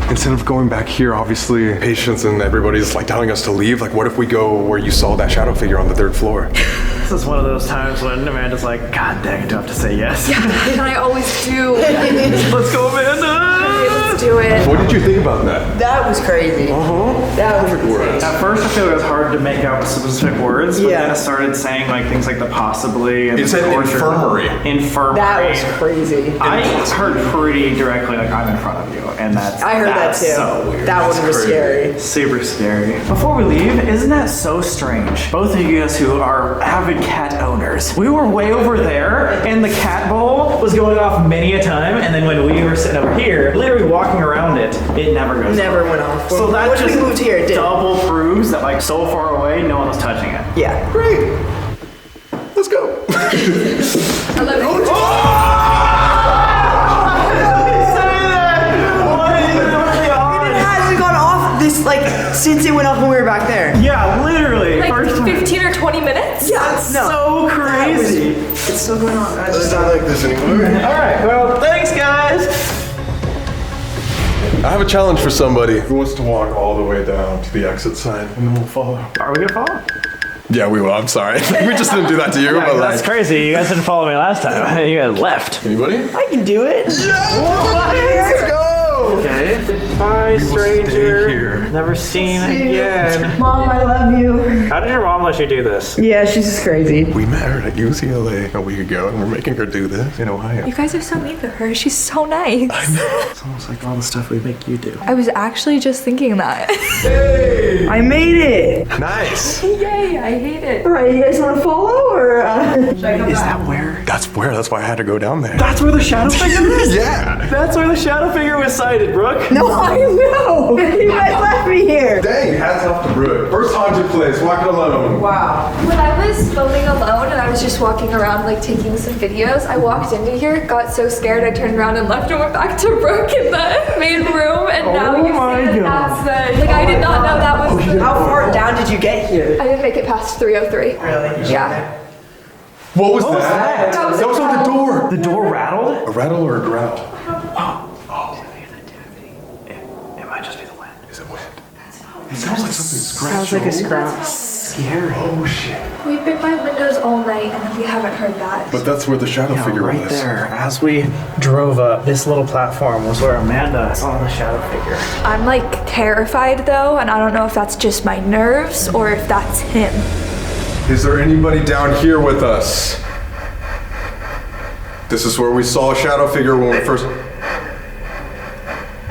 Instead of going back here, obviously, patients and everybody's like telling us to leave. Like, what if we go where you saw that shadow figure on the 3rd floor? This is one of those times when Amanda's like, God dang it, do I have to say yes? Yeah, and I always do. Let's go, Amanda! Okay, let's do it. What did you think about that? That was crazy. That was Words. At first, I feel like it was hard to make out specific words, but Yeah. then it started saying like things like the possibly and It the said torture. infirmary. Infirmary. That was crazy. I heard pretty directly like I'm in front of you, and that's I heard that too. So weird. That one was scary. Super scary. Before we leave, isn't that so strange? Both of you guys who are avid cat owners, we were way over there, and the cat bowl was going off many a time, and then when we were sitting over here, literally walking around it, it never goes Never off. went off. So that Once just we moved here, it did. double proves that like so far away, no one was touching it. Yeah. Great. Let's go. I love it. It hasn't gone off this since it went off when we were back there. Yeah, literally. Like First time. 15 or 20 minutes? Yeah, no. So crazy. It's still going on. It's not like this anymore. All right, well, thanks, guys. I have a challenge for somebody who wants to walk all the way down to the exit sign, and then we'll follow. Are we gonna follow? Yeah, we will. I'm sorry. We just didn't do that to you, but That's like. crazy. You guys didn't follow me last time. You guys left. Anybody? I can do it. Let's go! Okay. Bye, stranger. here. Never seen again. Mom, I love you. How did your mom let you do this? Yeah, she's just crazy. We met her at UCLA a week ago, and we're making her do this in Ohio. You guys are so mean to her. She's so nice. It's almost like all the stuff we make you do. I was actually just thinking that. I made it. Nice. Yay, I hate it. All right, you guys want to follow or? Is that where? That's why I had to go down there. That's where the shadow figure is? Yeah. That's where the shadow figure was sighted, Brooke. No, I know. You guys left me here. Dang, hats off to Brooke. First haunted place, walking alone. Wow. When I was filming alone and I was just walking around like taking some videos, I walked into here, got so scared I turned around and left and went back to Brooke in the main room, and now you see that that's the, like I did not know that was the, How far down did you get here? I didn't make it past 303. Really? Yeah. What was that? That was on the door. The door rattled? A rattle or a growl? It might just be the wind. Is it wind? It sounds like something scratched. Sounds like a scratch. Scary. Oh shit. We've been by windows all night and we haven't heard that. But that's where the shadow figure right was. there. As we drove up, this little platform was where Amanda saw the shadow figure. I'm like terrified though, and I don't know if that's just my nerves or if that's him. Is there anybody down here with us? This is where we saw a shadow figure when we first.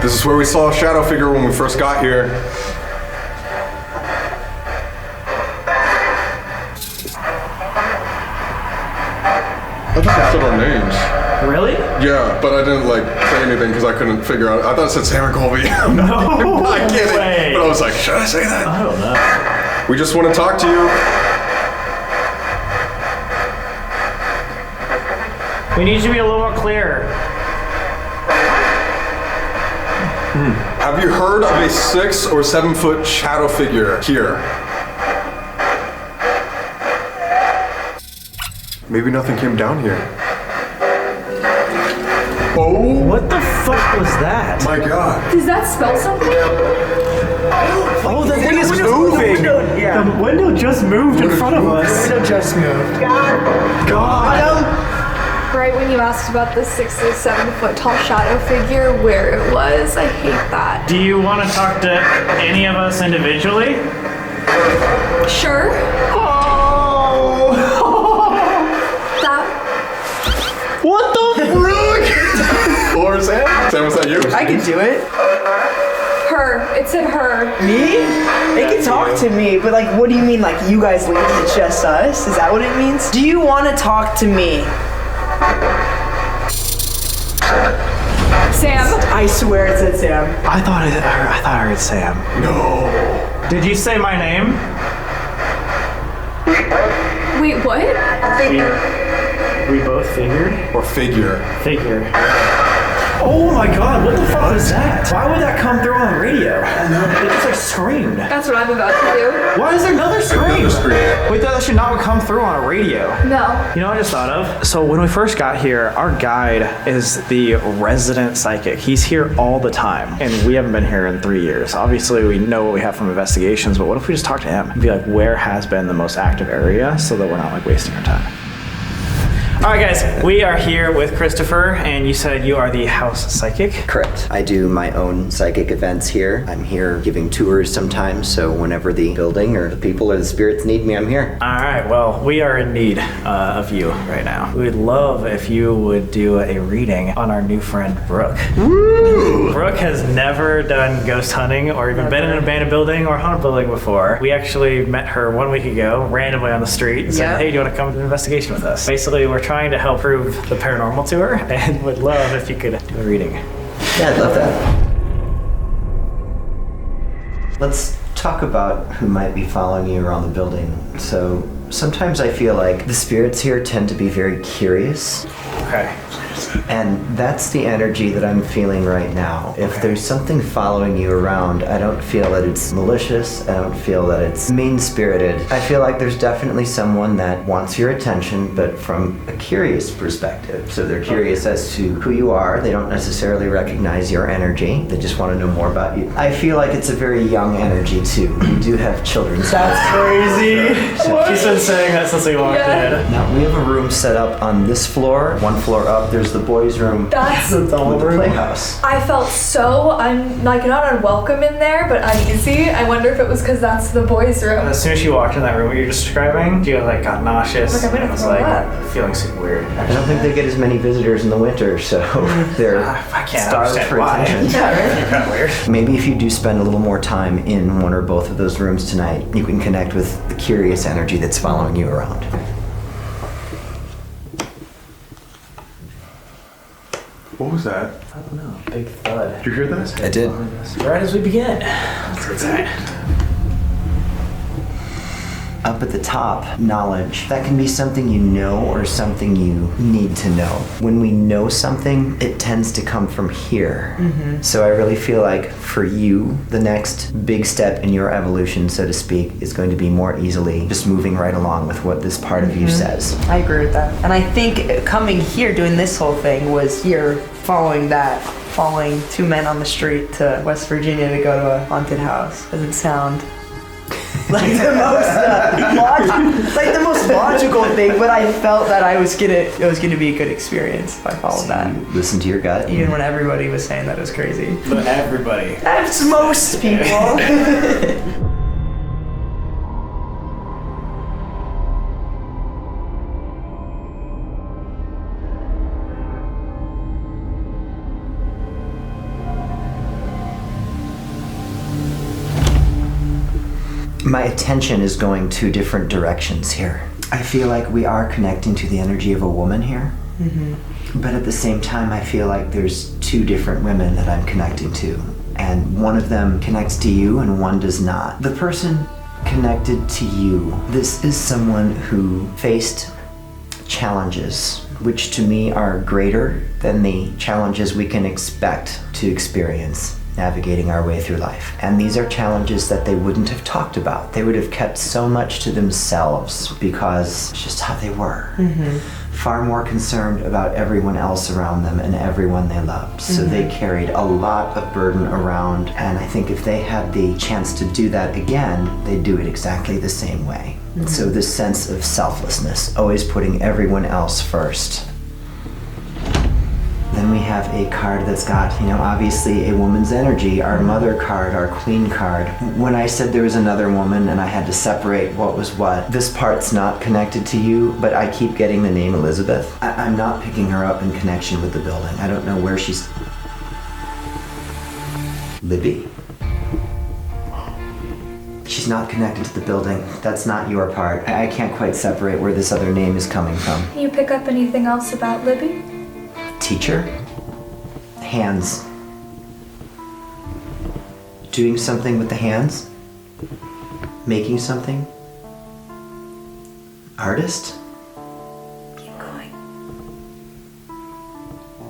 This is where we saw a shadow figure when we first got here. I think I said our names. Really? Yeah, but I didn't like say anything because I couldn't figure out. I thought it said Sam and Colby. No I get way. it. But I was like, should I say that? I don't know. We just want to talk to you. We need you to be a little more clear. Have you heard of a 6 or 7 foot shadow figure here? Maybe nothing came down here. Oh What the fuck was that? my god. Does that spell something? Oh, the thing is moving. Yeah. The window just moved in front of us. The window just moved. God. Right when you asked about the 6 or 7 foot tall shadow figure, where it was, I hate that. Do you want to talk to any of us individually? Sure. Oh. That. What the frick? Or Sam? Sam, was that you? I could do it. Her. It said her. Me? They can talk to me, but like, what do you mean? Like, you guys leave? It's just us? Is that what it means? Do you want to talk to me? Sam. I swear it said Sam. I thought I heard Sam. No. Did you say my name? Wait, what? We both figured? Or figure. Figure. Oh my god, what the fuck was that? Why would that come through on the radio? It just like screamed. That's what I'm about to do. Why is there another scream? Another scream. Wait, that should not come through on a radio. No. You know what I just thought of? So when we first got here, our guide is the resident psychic. He's here all the time, and we haven't been here in 3 years. Obviously, we know what we have from investigations, but what if we just talk to him and be like, where has been the most active area, so that we're not like wasting our time? All right, guys, we are here with Christopher, and you said you are the house psychic. Correct. I do my own psychic events here. I'm here giving tours sometimes, so whenever the building or the people or the spirits need me, I'm here. All right, well, we are in need of you right now. We would love if you would do a reading on our new friend, Brooke. Woo! Brooke has never done ghost hunting or even been in an abandoned building or haunted building before. We actually met her 1 week ago, randomly on the street, and said, hey, do you want to come to an investigation with us? Basically, we're trying to help prove the paranormal to her, and would love if you could do a reading. Yeah, I'd love that. Let's talk about who might be following you around the building. So sometimes I feel like the spirits here tend to be very curious. Okay. And that's the energy that I'm feeling right now. If there's something following you around, I don't feel that it's malicious. I don't feel that it's mean-spirited. I feel like there's definitely someone that wants your attention, but from a curious perspective. So they're curious as to who you are. They don't necessarily recognize your energy. They just want to know more about you. I feel like it's a very young energy, too. We do have children. That's crazy. She's been saying that since we walked in. Now, we have a room set up on this floor. One floor up, there's the boys' room. That's with the playhouse. I felt so not unwelcome in there, but uneasy. I wonder if it was because that's the boys' room. As soon as she walked in that room, what you're describing, she like got nauseous. Like, I'm gonna and was throw like up. feeling super weird. I don't think they get as many visitors in the winter, so they're I can't starved understand for why. attention. You're kind of weird. Maybe if you do spend a little more time in one or both of those rooms tonight, you can connect with the curious energy that's following you around. What was that? I don't know. Big thud. Did you hear that? I did. Right as we begin. Let's get that. Up at the top, knowledge. That can be something you know or something you need to know. When we know something, it tends to come from here. So I really feel like for you, the next big step in your evolution, so to speak, is going to be more easily just moving right along with what this part of you says. I agree with that. And I think coming here, doing this whole thing, was here following two men on the street to West Virginia to go to a haunted house. Doesn't sound like the most logical thing, but I felt that it was gonna be a good experience if I followed that. You listen to your gut. Even when everybody was saying that it was crazy. But everybody. That's most people. My attention is going two different directions here. I feel like we are connecting to the energy of a woman here. But at the same time, I feel like there's two different women that I'm connecting to. And one of them connects to you and one does not. The person connected to you, this is someone who faced challenges, which to me are greater than the challenges we can expect to experience navigating our way through life. And these are challenges that they wouldn't have talked about. They would have kept so much to themselves because it's just how they were. Far more concerned about everyone else around them and everyone they loved. So they carried a lot of burden around, and I think if they had the chance to do that again, they'd do it exactly the same way. So this sense of selflessness, always putting everyone else first. Then we have a card that's got, obviously a woman's energy, our mother card, our queen card. When I said there was another woman and I had to separate what was what, this part's not connected to you, but I keep getting the name Elizabeth. I'm not picking her up in connection with the building. I don't know where she's... Libby? She's not connected to the building. That's not your part. I can't quite separate where this other name is coming from. Can you pick up anything else about Libby? Teacher? Hands. Doing something with the hands? Making something? Artist? Keep going.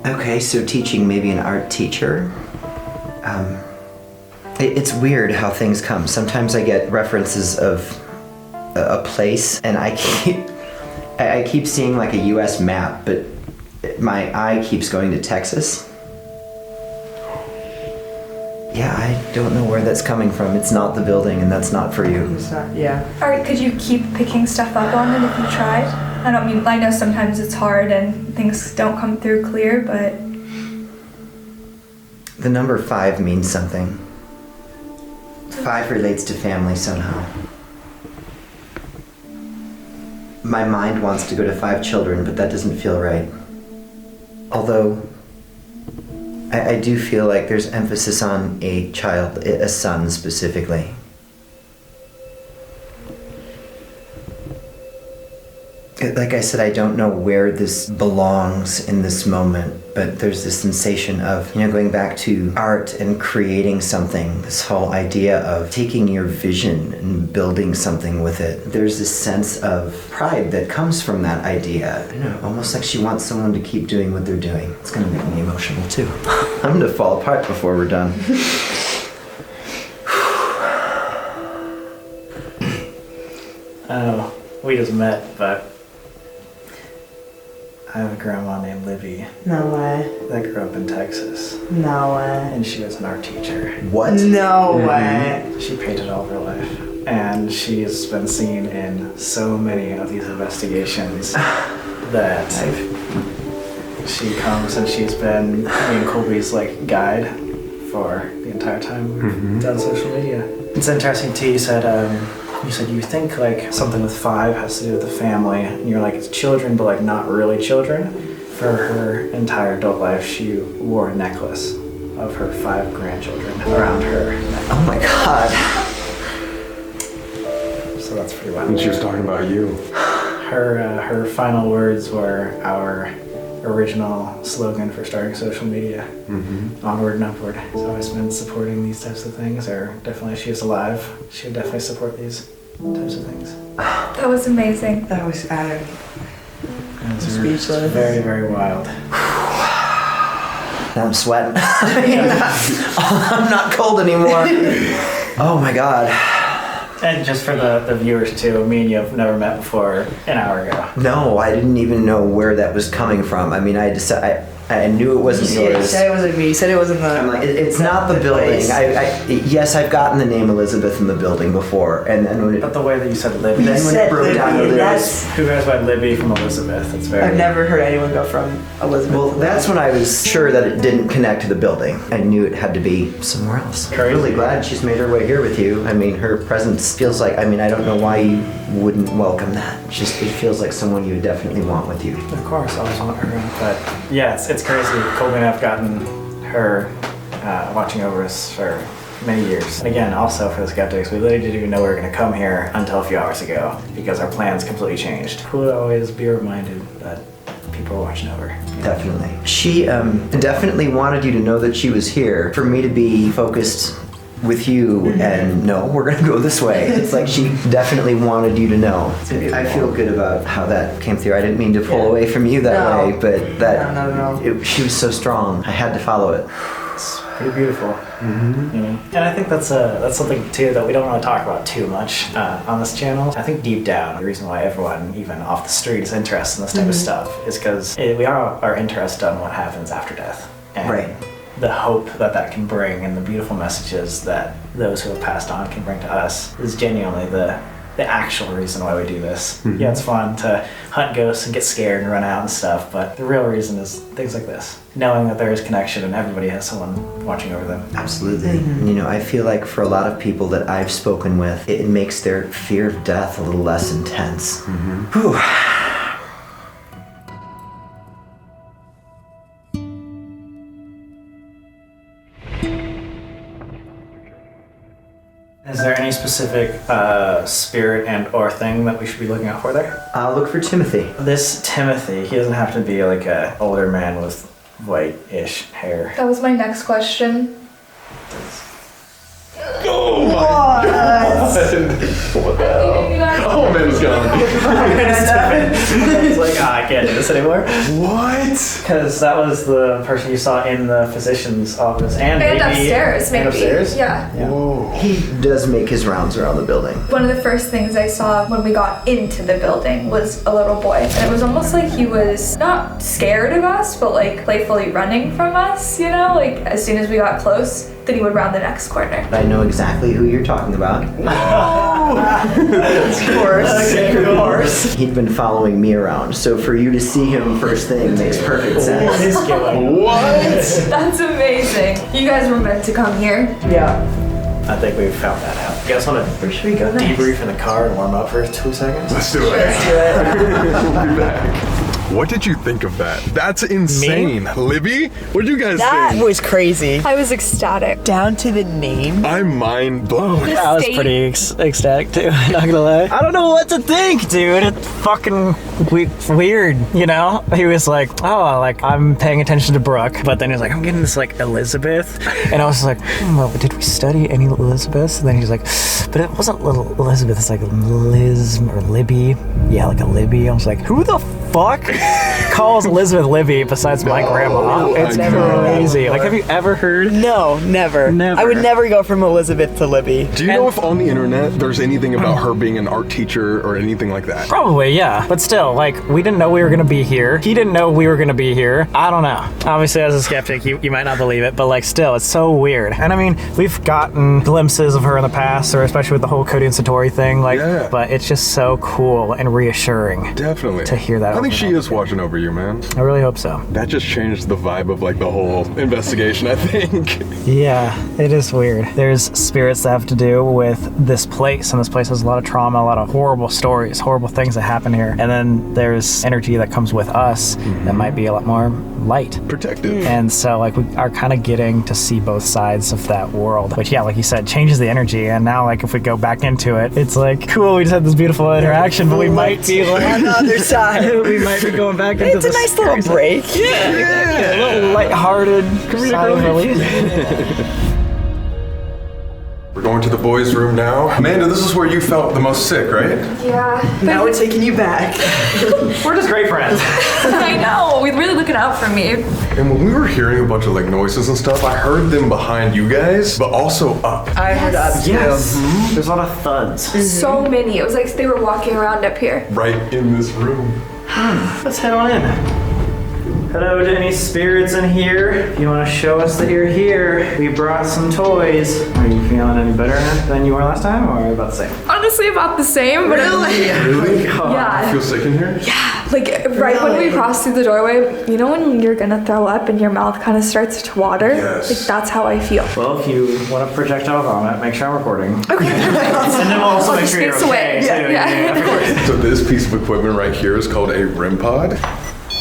Okay, so teaching, maybe an art teacher. It's weird how things come. Sometimes I get references of a place, and I keep seeing like a U.S. map, but my eye keeps going to Texas. Yeah, I don't know where that's coming from. It's not the building, and that's not for you. It's not, yeah. Alright, could you keep picking stuff up on it if you tried? I know sometimes it's hard and things don't come through clear, but... The number 5 means something. 5 relates to family somehow. My mind wants to go to 5 children, but that doesn't feel right. Although, I do feel like there's emphasis on a child, a son specifically. Like I said, I don't know where this belongs in this moment, but there's this sensation of, going back to art and creating something, this whole idea of taking your vision and building something with it. There's this sense of pride that comes from that idea. Almost like she wants someone to keep doing what they're doing. It's gonna make me emotional too. I'm gonna fall apart before we're done. Oh, we just met, but I have a grandma named Libby No way. that grew up in Texas, No way. and she was an art teacher. What? No way. She painted all of her life, and she's been seen in so many of these investigations that she comes and she's been me and Colby's guide for the entire time we've done social media. It's interesting too, you said you think something with 5 has to do with the family, and you're like, it's children, but not really children. For her entire adult life, she wore a necklace of her 5 grandchildren around her neck. Oh my God. So that's pretty wild. And she was talking about you. Her final words were our original slogan for starting social media. Onward and upward. So I've been supporting these types of things, or definitely if she was alive, she would definitely support these types of things. That was amazing. That was Adam. And it's Speechless. very, very wild. Now I'm sweating. I'm not cold anymore. Oh my God. And just for the viewers too, me and you have never met before an hour ago. No, I didn't even know where that was coming from. I mean, I knew it wasn't You yours. said it wasn't me. You said it wasn't the... I'm like, it's not the building. place. Yes, I've gotten the name Elizabeth in the building before, and then when it, But the way that you said Libby, then when it broke down to Libby, this, that's... who goes by Libby from Elizabeth? It's very... I've never heard anyone go from Elizabeth. well, that's when I was sure that it didn't connect to the building. I knew it had to be somewhere else. I'm Crazy. really glad she's made her way here with you. I mean, her presence feels like, I don't know why you wouldn't welcome that. It feels like someone you would definitely want with you. Of course, I always want her. But yeah, it's crazy. Colby and I have gotten her watching over us for many years. And again, also for the skeptics, we literally didn't even know we were going to come here until a few hours ago because our plans completely changed. Cool to always be reminded that people are watching over. Definitely. She definitely wanted you to know that she was here for me to be focused with you and no, we're gonna go this way. It's like she definitely wanted you to know. I feel good about how that came through. I didn't mean to pull away from you that way, but that she was so strong. I had to follow it. It's pretty beautiful. And I think that's something too that we don't really talk about too much on this channel. I think deep down, the reason why everyone, even off the street, is interested in this type of stuff is because we are interested in what happens after death. And the hope that can bring and the beautiful messages that those who have passed on can bring to us is genuinely the actual reason why we do this. Yeah, it's fun to hunt ghosts and get scared and run out and stuff, but the real reason is things like this. Knowing that there is connection and everybody has someone watching over them. Absolutely. And, you know, I feel like for a lot of people that I've spoken with, it makes their fear of death a little less intense. Whew. Is there any specific spirit and or thing that we should be looking out for there? I'll look for Timothy. This Timothy, he doesn't have to be like a older man with white-ish hair. That was my next question. Oh my god! What the hell? Oh, man, it's gone. It's like, I can't do this anymore. What? Because that was the person you saw in the physician's office and maybe upstairs, maybe. And upstairs? Yeah. Whoa. He does make his rounds around the building. One of the first things I saw when we got into the building was a little boy. And it was almost like he was not scared of us, but like playfully running from us, you know? Like as soon as we got close, then he would round the next corner. I know exactly who you're talking about. Of course. Of course. He'd been following me around, so for you to see him first thing makes perfect sense. What? That's amazing. You guys were meant to come here. Yeah. I think we've found that out. You guys want to Where should we go next? debrief in the car and warm up for 2 seconds? Let's do it. We'll be back. What did you think of that? That's insane. Libby, what did you guys That think? was crazy. I was ecstatic. Down to the name. I'm mind blown. I was pretty ecstatic too, not gonna lie. I don't know what to think, dude. It's fucking weird, you know? He was like, oh, like, I'm paying attention to Brooke, but then he was like, I'm getting this, like, Elizabeth. And I was like, well, did we study any Elizabeths? And then he's like, but it wasn't little Elizabeth, it's like Liz or Libby. Yeah, like a Libby. I was like, who the fuck calls Elizabeth Libby besides my grandma? It's crazy. Like, have you ever heard? No, never. I would never go from Elizabeth to Libby. Do you know if on the internet there's anything about her being an art teacher or anything like that? Probably, yeah. But still, like, we didn't know we were gonna be here. He didn't know we were gonna be here. I don't know. Obviously, as a skeptic, you might not believe it, but like, still, it's so weird. And I mean, we've gotten glimpses of her in the past, or especially with the whole Cody and Satori thing, like, but it's just so cool and reassuring. Definitely. To hear that. I think she is watching over you, man. I really hope so. That just changed the vibe of like the whole investigation, I think. Yeah, it is weird. There's spirits that have to do with this place, and this place has a lot of trauma, a lot of horrible stories, horrible things that happen here. And then there's energy that comes with us that might be a lot more light. Protective. And so like we are kind of getting to see both sides of that world, which, yeah, like you said, changes the energy. And now, like, if we go back into it, it's like, cool, we just had this beautiful interaction, but we might be like, on the other side. we might be going back into It's a nice little break. Yeah, a little lighthearted sigh of relief. We're going to the boys' room now. Amanda, this is where you felt the most sick, right? Yeah. Now we're taking you back. We're just great friends. I know. We're really looking out for me. And when we were hearing a bunch of like noises and stuff, I heard them behind you guys, but also up. I heard up too. There's a lot of thuds. So many. It was like they were walking around up here. Right in this room. Let's head on in. Hello to any spirits in here. If you want to show us that you're here, we brought some toys. Are you feeling any better than you were last time, or about the same? Honestly, about the same. But Really? yeah. Feel sick in here? Yeah. Like right when we crossed through the doorway, you know when you're gonna throw up and your mouth kind of starts to water? Yes. Like that's how I feel. Well, if you want to projectile vomit, make sure I'm recording. Okay. And then we'll also make sure you're Space away. okay, too. Yeah. Of course. So this piece of equipment right here is called a REM pod.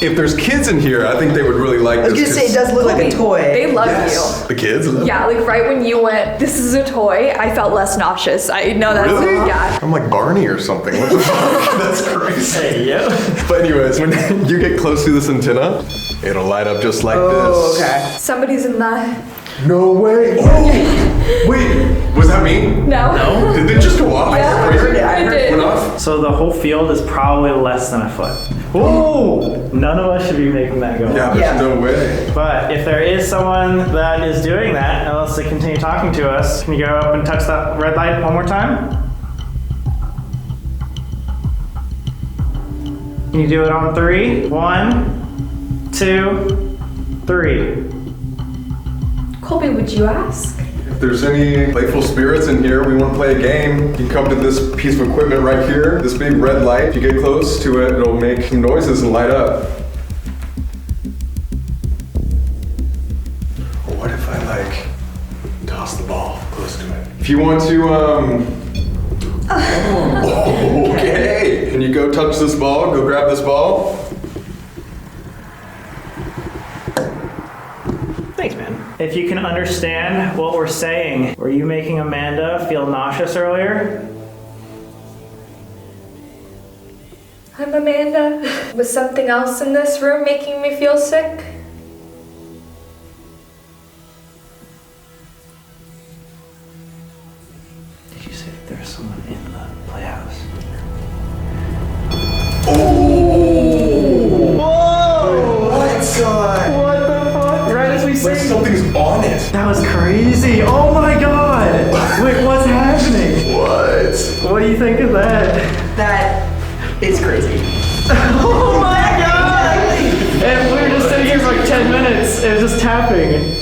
If there's kids in here, I think they would really like I was this. gonna say it does look like a toy. They love Yes. The kids? you. Yeah, like right when you went, this is a toy, I felt less nauseous. I know that's Really? yeah. I'm like Barney or something. What the fuck? That's crazy. Hey, yo. But anyways, when you get close to this antenna, it'll light up just like Oh, this. okay. Somebody's in the. No way. Oh! Wait, was that me? No. Did it just go off? Yeah. Crazy? I heard it. Went off? So the whole field is probably less than a foot. Ooh! None of us should be making that go Yeah, off. there's no way. But if there is someone that is doing that, and wants to continue talking to us, can you go up and touch that red light one more time? Can you do it on 3? 1, 2, 3. Colby, would you ask? If there's any playful spirits in here, we want to play a game. You can come to this piece of equipment right here, this big red light. If you get close to it, it'll make some noises and light up. Or what if I like toss the ball close to it? If you want to, okay. Can you go touch this ball? Go grab this ball. Thanks, man. If you can understand what we're saying, were you making Amanda feel nauseous earlier? I'm Amanda. Was something else in this room making me feel sick? Did you say that there's someone in the playhouse? Whoa! What the fuck? Right as we Like say. something's on it. That was crazy. Oh my god. Wait, what's happening? What? What do you think of that? That is crazy. Oh my god! And we were just sitting here for like 10 minutes. It was just tapping.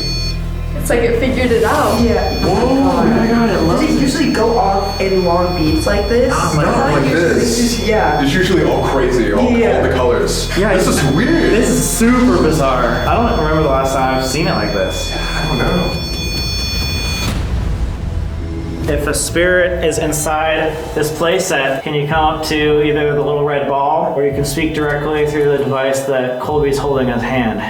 It's like it figured it out. Yeah. Oh my god, it Does loves it usually go off in long beats like this? my God. Like this. It's just, yeah. It's usually all crazy, all the colors. Yeah, This is weird. This is super bizarre. I don't remember the last time I've seen it like this. I don't know. If a spirit is inside this playset, can you come up to either the little red ball, or you can speak directly through the device that Colby's holding in his hand?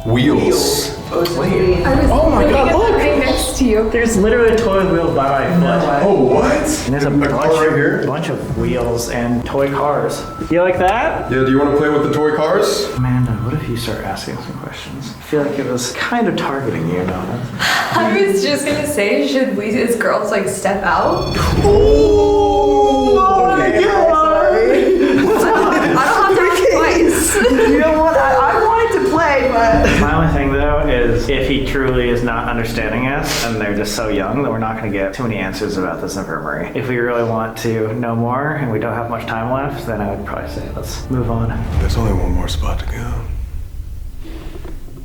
Wheels. Wait. I was my looking God, at look! that thing next to you. There's literally a toy wheel by my foot. Oh, what? And there's a car right here? bunch of wheels and toy cars. You like that? Yeah, do you want to play with the toy cars? Amanda, what if you start asking some questions? I feel like it was kind of targeting you, Donna. I was just gonna say, should we as girls like step out? Oh my god! I don't have to ask twice. You know what? I wanted to play, but My only thing though is if he truly is not understanding us and they're just so young that we're not going to get too many answers about this infirmary. If we really want to know more and we don't have much time left, then I would probably say let's move on. There's only one more spot to go.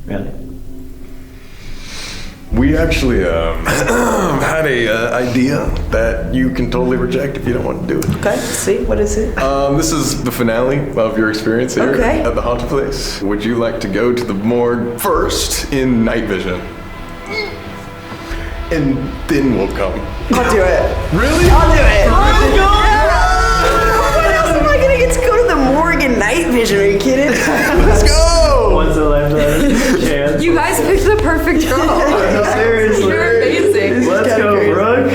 Really? We actually had a idea that you can totally reject if you don't want to do it. okay. See, what is it? This is the finale of your experience here Okay. at the haunted place. Would you like to go to the morgue first in night vision? And then we'll come. I'll do it. Really? I'll do it. What else am I gonna get to go to the morgue in night vision? Are you kidding? Let's go! What's the lifetime chance? You guys picked the perfect girl. Seriously. You're amazing. Let's kinda go, crazy. Brooke.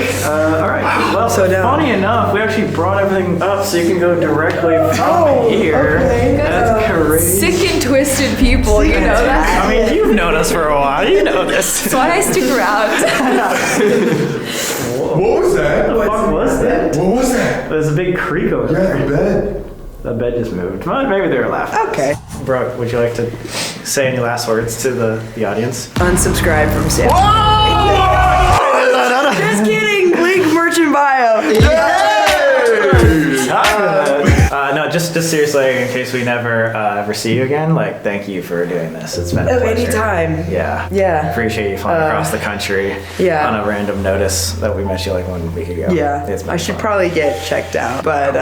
All right. Well, So now- funny enough, we actually brought everything up so you can go directly from here. okay. That's crazy. Sick and twisted people, you know that? I mean, you've known us for a while. You know this. That's why I stick around. What was that? What the fuck was that? What was that? There's a big creak over there. Yeah, the bed. The bed just moved. Well, maybe they were laughing. Okay. Brooke, would you like to say any last words to the audience? Unsubscribe from Sam. Just kidding. Link merchant bio. No, just seriously, in case we never ever see you again, like, thank you for doing this. It's been a pleasure. Anytime. Yeah. Yeah. Appreciate you flying across the country. yeah. On a random notice that we met you like 1 week ago. Yeah. It's been I should fun. probably get checked out, but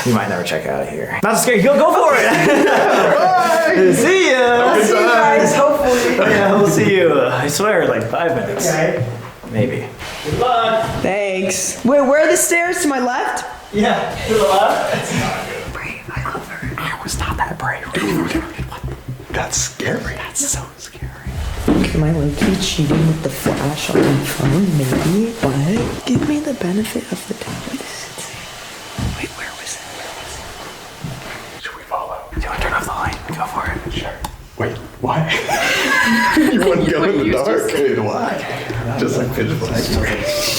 You might never check out of here. Not scared. Go for it. See ya. I'll see you guys. Hopefully. Yeah, we'll see you. I swear, like 5 minutes. Okay. Maybe. Good luck. Thanks. Wait, where are the stairs to my left? Yeah. To the left. Brave, I love her. I was not that brave. pray. Dude, that's scary. That's so scary. Am I low-key cheating with the flash on my phone? Maybe. But give me the benefit of the doubt. Wait, where was it? Should we follow? Do you want to turn off the light? Go for it. Sure. Wait, why? You want to go in the dark? Wait, why? Just like pitch black.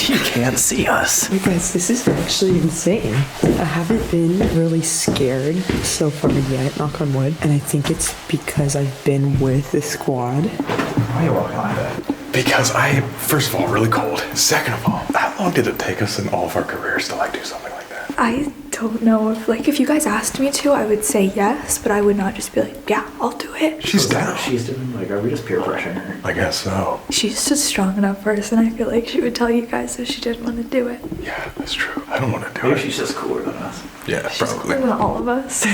You can't see us. Wait guys, this is actually insane. I haven't been really scared so far yet, knock on wood. And I think it's because I've been with the squad. Why are you walking like that? Because first of all, really cold. Second of all, how long did it take us in all of our careers to like do something like that? I don't know if you guys asked me to, I would say yes, but I would not just be like, yeah, I'll do it. She's down. She's doing, like, are we just peer pressuring her? I guess so. She's just a strong enough person. I feel like she would tell you guys if she didn't want to do it. Yeah, that's true. I don't want to do Maybe it. she's just cooler than us. Yeah, She's probably. cooler than all of us.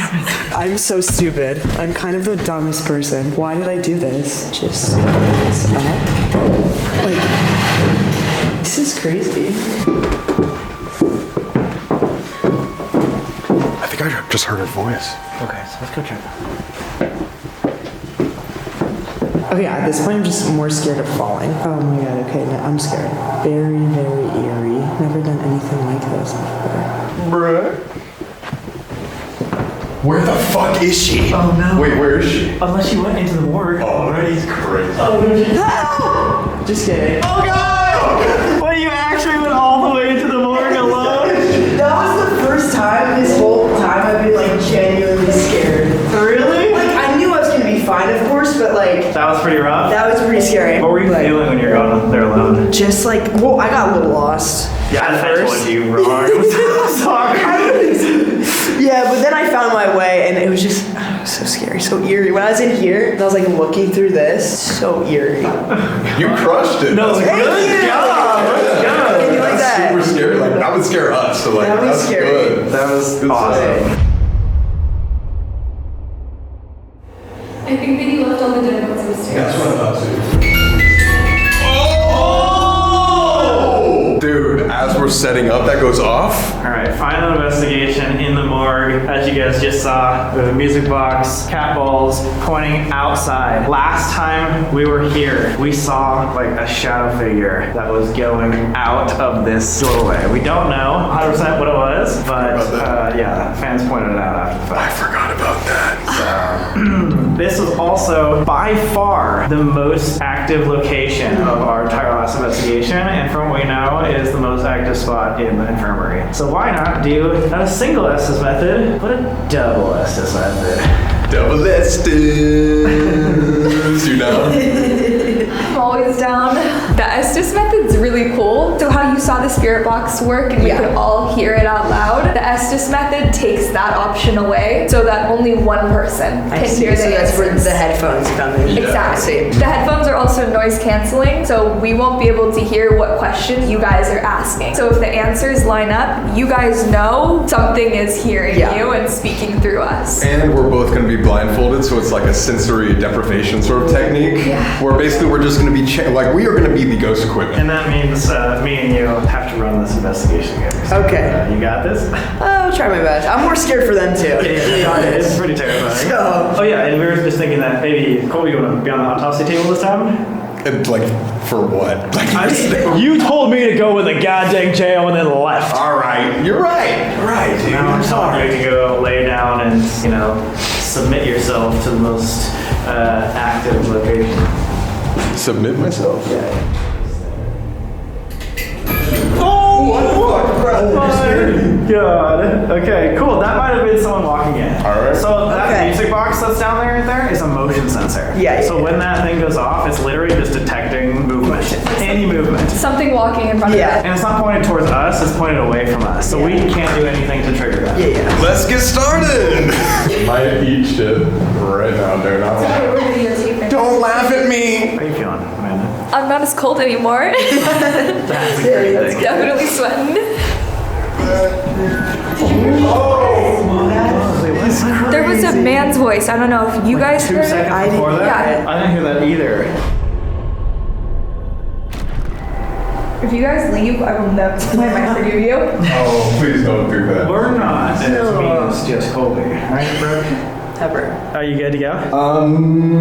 I'm so stupid. I'm kind of the dumbest person. Why did I do this? Just this up. Like, this is crazy. I think I just heard her voice. Okay, so let's go check. Okay, at this point, I'm just more scared of falling. Oh my god, okay, no, I'm scared. Very, very eerie. Never done anything like this before. Bruh. Where the fuck is she? Oh no. Wait, where is she? Unless she went into the morgue. Oh, that's crazy. Just kidding. Oh god! Wait, you actually went all the way into the morgue alone? That was the first time this whole time I've been like genuinely scared. Really? Like, I knew I was gonna be fine, of course, but like, That was pretty rough. that was pretty scary. What were you feeling when you were going there alone? Just like, well, I got a little lost. Yeah, at I first. told you wrong. I'm so sorry. Yeah, but then I found my way, and it was just so scary, so eerie. When I was in here, and I was like looking through this, so eerie. You crushed it. No, That's good you. job. Let's go. Can you like That's that? super scary. Like, that would scare us. So, like, That was that's scary. good. That was Good awesome. stuff. I think that you left all the dead ones upstairs. That's what I thought too. Dude, as we're setting up, that goes off. All right, final investigation in the morgue. As you guys just saw, the music box, cat balls pointing outside. Last time we were here, we saw like a shadow figure that was going out of this doorway. We don't know 100% what it was, but yeah, fans pointed it out after the I fact. forgot about that. This was also by far the most active location of our entire last investigation, and from what we know, is the most active spot in the infirmary. So why not do not a single Estes method, but a double Estes method? Double Estes. You know? I'm always down. The Estes method's really cool. So how you saw the spirit box work and we could all hear it out loud, the Estes method takes that option away so that only one person can hear the answers. headphones come in. Exactly. The headphones are also noise canceling, so we won't be able to hear what questions you guys are asking. So if the answers line up, you guys know something is hearing you and speaking through us. And we're both going to be blindfolded, so it's like a sensory deprivation sort of technique. Yeah. Where basically we're just going to be, we are going to be the ghost equipment. And that means me and you have to run this investigation together. So, Okay. you got this? I'll try my best. I'm more scared for them too. Yeah, it's pretty terrifying. So- Oh yeah, and we were just thinking that maybe Colby, you want to be on the autopsy table this time? And, like, for what? Like, You told me to go in the goddamn jail and then left. all right. You're right. You're right, dude. Now I'm I'm sorry sorry. to go lay down and, submit yourself to the most active location. Submit myself? Oh my god. Okay, cool. That might have been someone walking in. Alright. So that Okay. music box that's down there right there is a motion sensor. Yeah, So yeah. when that thing goes off, it's literally just detecting movement. Any movement. Something walking in front Yeah. of it. And it's not pointed towards us, it's pointed away from us. So we can't do anything to trigger that. Yeah. Let's get started. Might eat shit right now, dude. We're videotaping. Don't laugh at me. How are you feeling, Amanda? I'm not as cold anymore. That's a great thing. Definitely sweating. There was a man's voice. I don't know if you guys 2 heard it. seconds before that? Yeah. I didn't hear that either. If you guys leave, I will never forgive you. Oh, please don't do that. We're not, and it means just Colby. Right, Brooke? ever. Are you good to go?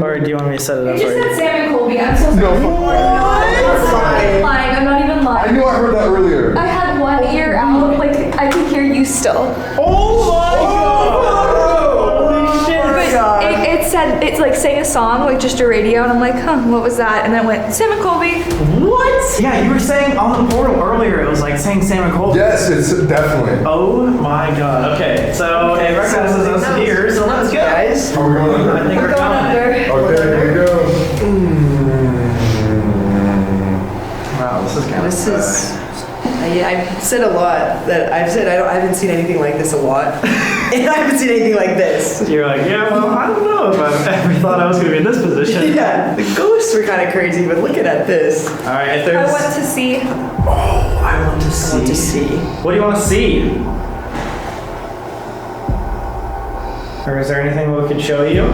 Or do you want me to set it You up just for you? said Sam and Colby. I'm so sorry. No. I'm lying. I'm not even lying. I knew I heard that earlier. I had one ear out, like I could hear you still. Oh my god! Holy shit! But it said, it's like sang a song, like just a radio, and I'm like, huh, what was that? And then it went, Sam and Colby. What? Yeah, you were saying on the portal earlier, it was like saying Sam and Colby. Yes, it's definitely. Oh my god. Okay, so it recognizes us here, so let's go. Guys, Are we going under? I think we're Going going. under. Okay, here we go. Wow, this is kind of this is. I've said a lot that I've said I haven't seen anything like this a lot, and I haven't seen anything like this. You're like, yeah, well, I don't know if I've ever thought I was going to be in this position. Yeah, the ghosts were kind of crazy, but looking at this, All right, if I there's... want to see. I want to see. I want to see. What do you want to see? Or is there anything we could show you?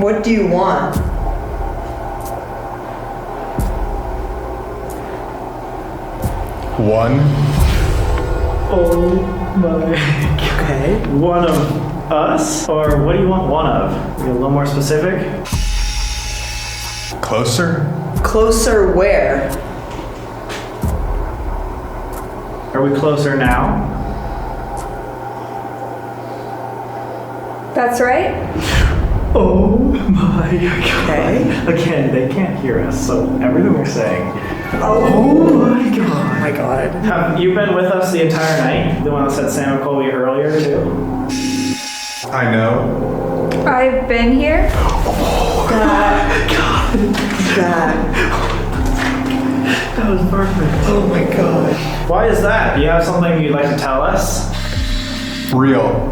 What do you want? One. Oh my... Okay. One of us? Or what do you want one of? Be a little more specific? Closer? Closer where? Are we closer now? That's right. Oh my god. Okay. Again, they can't hear us, so everything we're saying. Oh my god. Oh my god. Have you been with us the entire night? The one that said Sam and Colby earlier, too? I know. I've been here. God. That was perfect. Oh my god. Why is that? Do you have something you'd like to tell us? Real.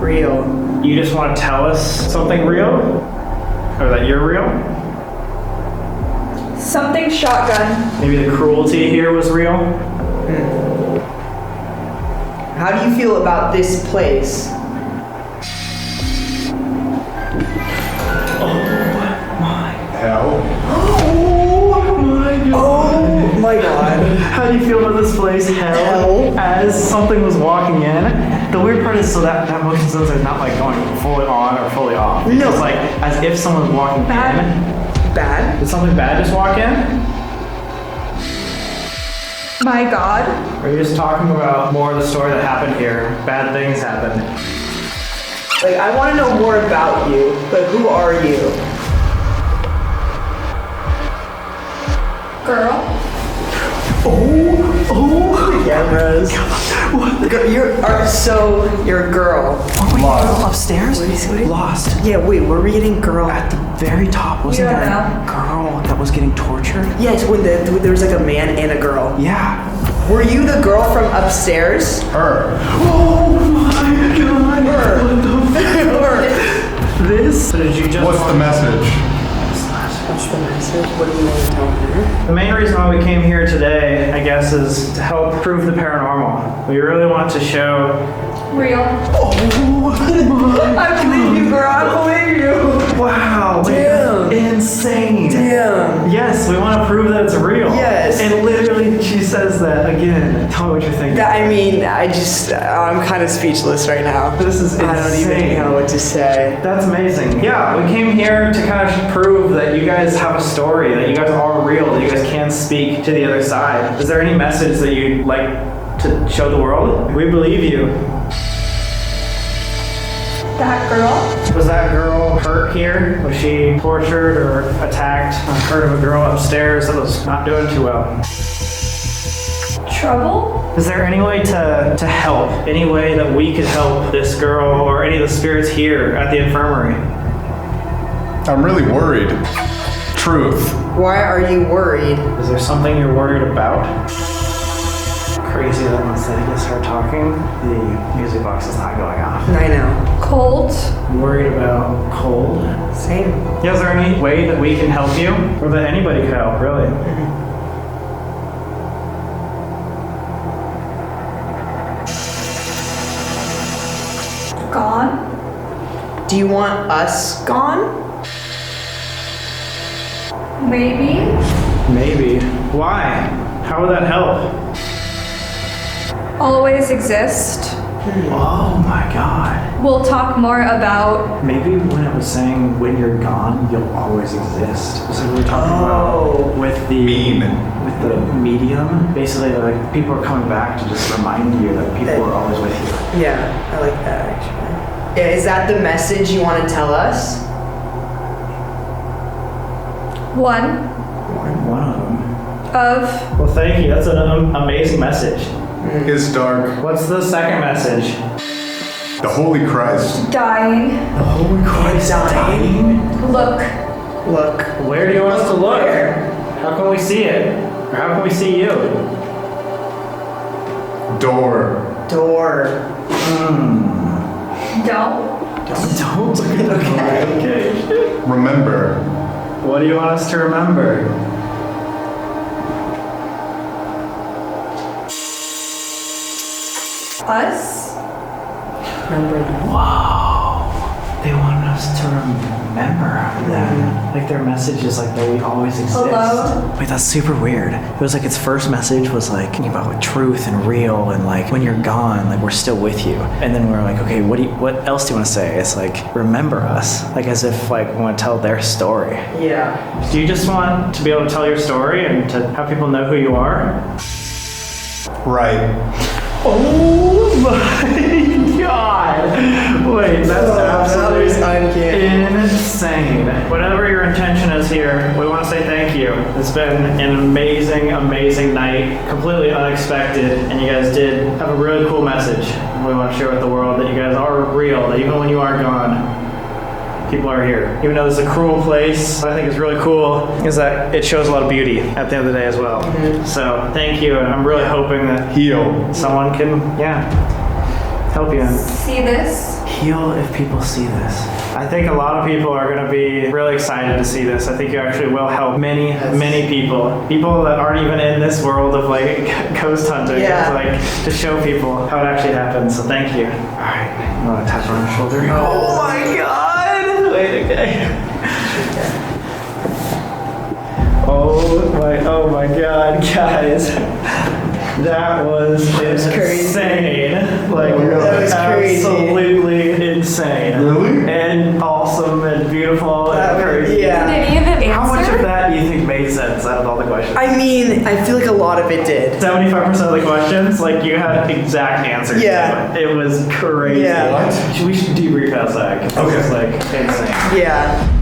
Real. You just want to tell us something real? Or that you're real? Something shotgun. Maybe the cruelty here was real? How do you feel about this place? Hell. Oh my god. How do you feel about this place? Hell. As something was walking in. The weird part is so that motion sensor is not like going fully on or fully off. It's No. just like as if someone was walking in. Bad? Did something bad just walk in? My God. Or are you just talking about more of the story that happened here? Bad things happened. Like, I want to know more about you, but who are you? Girl. Oh, cameras. What? You're a girl. Lost. Upstairs? What? Lost. Yeah, wait, were we getting girl? At the very top, wasn't You there don't a girl that was getting tortured? Yes, when there was like a man and a girl. Yeah. Were you the girl from upstairs? Her. Oh my god! This? So did you just What's the message? What's the message? What do you want to tell her? The main reason why we came here today, I guess, is to help prove the paranormal. We really want to show... Real. I believe you, girl. I believe you. Wow! Damn. Insane! Damn. Yes, we want to prove that it's real. Yes. And literally, she says that again. Tell me what you're thinking. I'm kind of speechless right now. This is insane. I don't even know what to say. That's amazing. Yeah, we came here to kind of prove that you guys have a story, that you guys are real, that you guys can speak to the other side. Is there any message that you'd like to show the world? We believe you. That girl. Was that girl hurt here? Was she tortured or attacked? I heard of a girl upstairs that was not doing too well. Trouble. Is there any way to help? Any way that we could help this girl or any of the spirits here at the infirmary? I'm really worried. Truth. Why are you worried? Is there something you're worried about? Crazy that once they get start talking, the music box is not going off. I know. Cold. Worried about cold? Same. Yeah, is there any way that we can help you? Or that anybody could help, really? Gone. Do you want us gone? Maybe. Maybe. Why? How would that help? Always exist. Oh my God. We'll talk more about. Maybe when it was saying when you're gone, you'll always exist. So we were talking about with the medium. Basically, like people are coming back to just remind you that people are always with you. Yeah, I like that actually. Yeah, is that the message you want to tell us? One of them. of. Well, thank you. That's an amazing message. It's dark. What's the second message? The Holy Christ. Dying. The Holy Christ dying. Look. Where do you want us to look? How can we see it? Or how can we see you? Door. Don't. Don't. Okay. Remember. What do you want us to remember? Us. Remember that. Wow. They want us to remember them. Like their message is like that we always exist. Hello? Wait, that's super weird. It was like its first message was like about like truth and real and like when you're gone, like we're still with you. And then we're like, okay, what else do you want to say? It's like remember us. Like as if like we want to tell their story. Yeah. Do you just want to be able to tell your story and to have people know who you are? Right. Oh my God! Wait, that's absolutely insane. Whatever your intention is here, we want to say thank you. It's been an amazing, amazing night, completely unexpected, and you guys did have a really cool message. We want to share with the world that you guys are real, that even when you are gone, people are here. Even though this is a cruel place, what I think is really cool is that it shows a lot of beauty at the end of the day as well. So thank you, and I'm really hoping that someone can, help you. See this? Heal if people see this. I think a lot of people are going to be really excited to see this. I think you actually will help many people that aren't even in this world of like ghost hunting. Yeah. Like to show people how it actually happens. So thank you. All right, I'm going to tap her on the shoulder. Oh my God! Wait, okay. Oh my God, guys. That was insane. Crazy. Like, that was absolutely insane. Really? And awesome and beautiful and crazy. Yeah. Did any of it answer? How much of that do you think made sense out of all the questions? I mean, I feel like a lot of it did. 75% of the questions, like, you had exact answers. Yeah. To it. It was crazy. Yeah. What? We should debrief outside, because it was, like, insane. Yeah.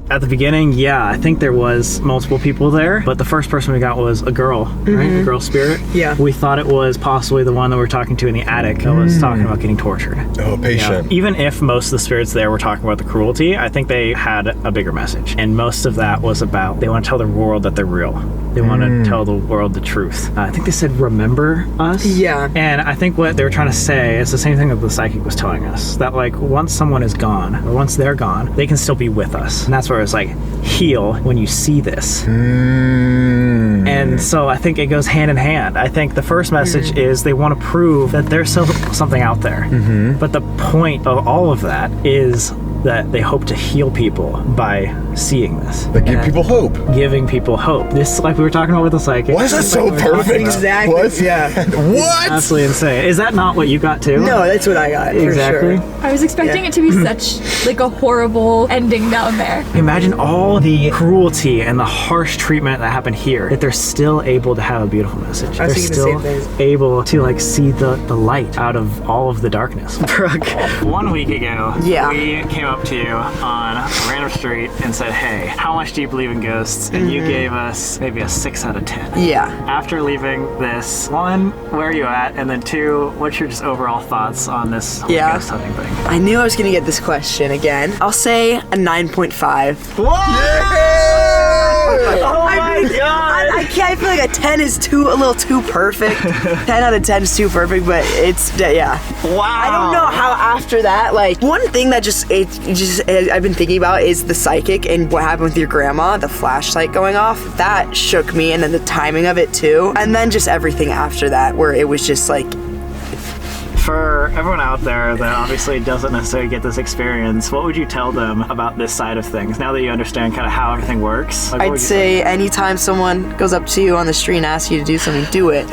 At the beginning, I think there was multiple people there, but the first person we got was a girl, right? A girl spirit. Yeah. We thought it was possibly the one that we were talking to in the attic that was talking about getting tortured. Oh, patient. Even if most of the spirits there were talking about the cruelty, I think they had a bigger message. And most of that was about they want to tell the world that they're real. They want to tell the world the truth. I think they said, remember us? Yeah. And I think what they were trying to say is the same thing that the psychic was telling us. That like once someone is gone, or once they're gone, they can still be with us. And that's where it's like, heal when you see this. And so I think it goes hand in hand. I think the first message is they want to prove that there's still something out there. But the point of all of that is that they hope to heal people by seeing this. They give people hope. Giving people hope. This, like we were talking about with the psychic. Why is that so perfect? Exactly. What? Yeah. What? Absolutely insane. Is that not what you got too? No, that's what I got. Exactly. For sure. I was expecting it to be such like a horrible ending down there. Imagine all the cruelty and the harsh treatment that happened here, that they're still able to have a beautiful message. I was They're thinking the still same thing. able to like see the light out of all of the darkness. Brooke. 1 week ago, Yeah. we came up to you on a random street and said, hey, how much do you believe in ghosts? And you gave us maybe a 6 out of 10. Yeah. After leaving this, 1, where are you at? And then 2, what's your just overall thoughts on this whole ghost hunting thing? I knew I was gonna get this question again. I'll say a 9.5. Oh my God! I feel like a 10 is a little too perfect. 10 out of 10 is too perfect, but it's yeah. Wow! I don't know how after that, like one thing that I've been thinking about is the psychic and what happened with your grandma, the flashlight going off. That shook me, and then the timing of it too, and then just everything after that, where it was just like. For everyone out there that obviously doesn't necessarily get this experience, what would you tell them about this side of things now that you understand kind of how everything works? Like, I'd say anytime someone goes up to you on the street and asks you to do something, do it.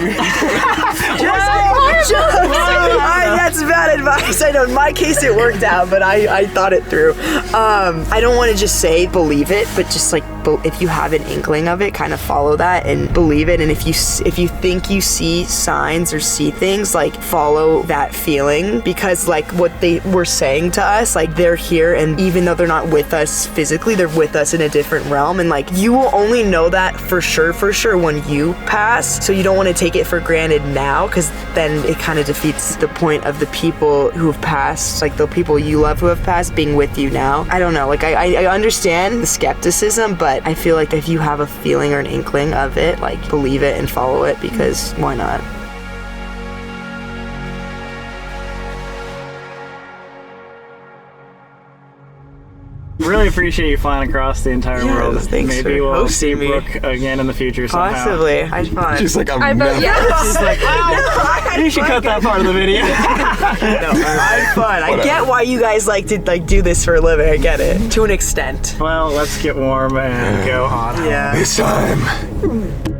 That's bad advice. I know in my case it worked out, but I thought it through. I don't want to just say believe it, but just like if you have an inkling of it, kind of follow that and believe it. And if you think you see signs or see things, like follow that feeling, because like what they were saying to us, like they're here, and even though they're not with us physically, they're with us in a different realm, and like you will only know that for sure when you pass. So you don't want to take it for granted now, because then it kind of defeats the point of the people who have passed, like the people you love who have passed being with you now. I don't know, like I understand the skepticism, but I feel like if you have a feeling or an inkling of it, like believe it and follow it, because why not? Really appreciate you flying across the entire world. Thanks. Maybe for we'll see hosting me. Brooke again in the future somehow. Possibly. I thought. She's like, I bet, yes. She's like, wow, you should cut that part of the video. No, I had fun. I get why you guys like to like do this for a living. I get it to an extent. Well, let's get warm and go on. Yeah. It's time.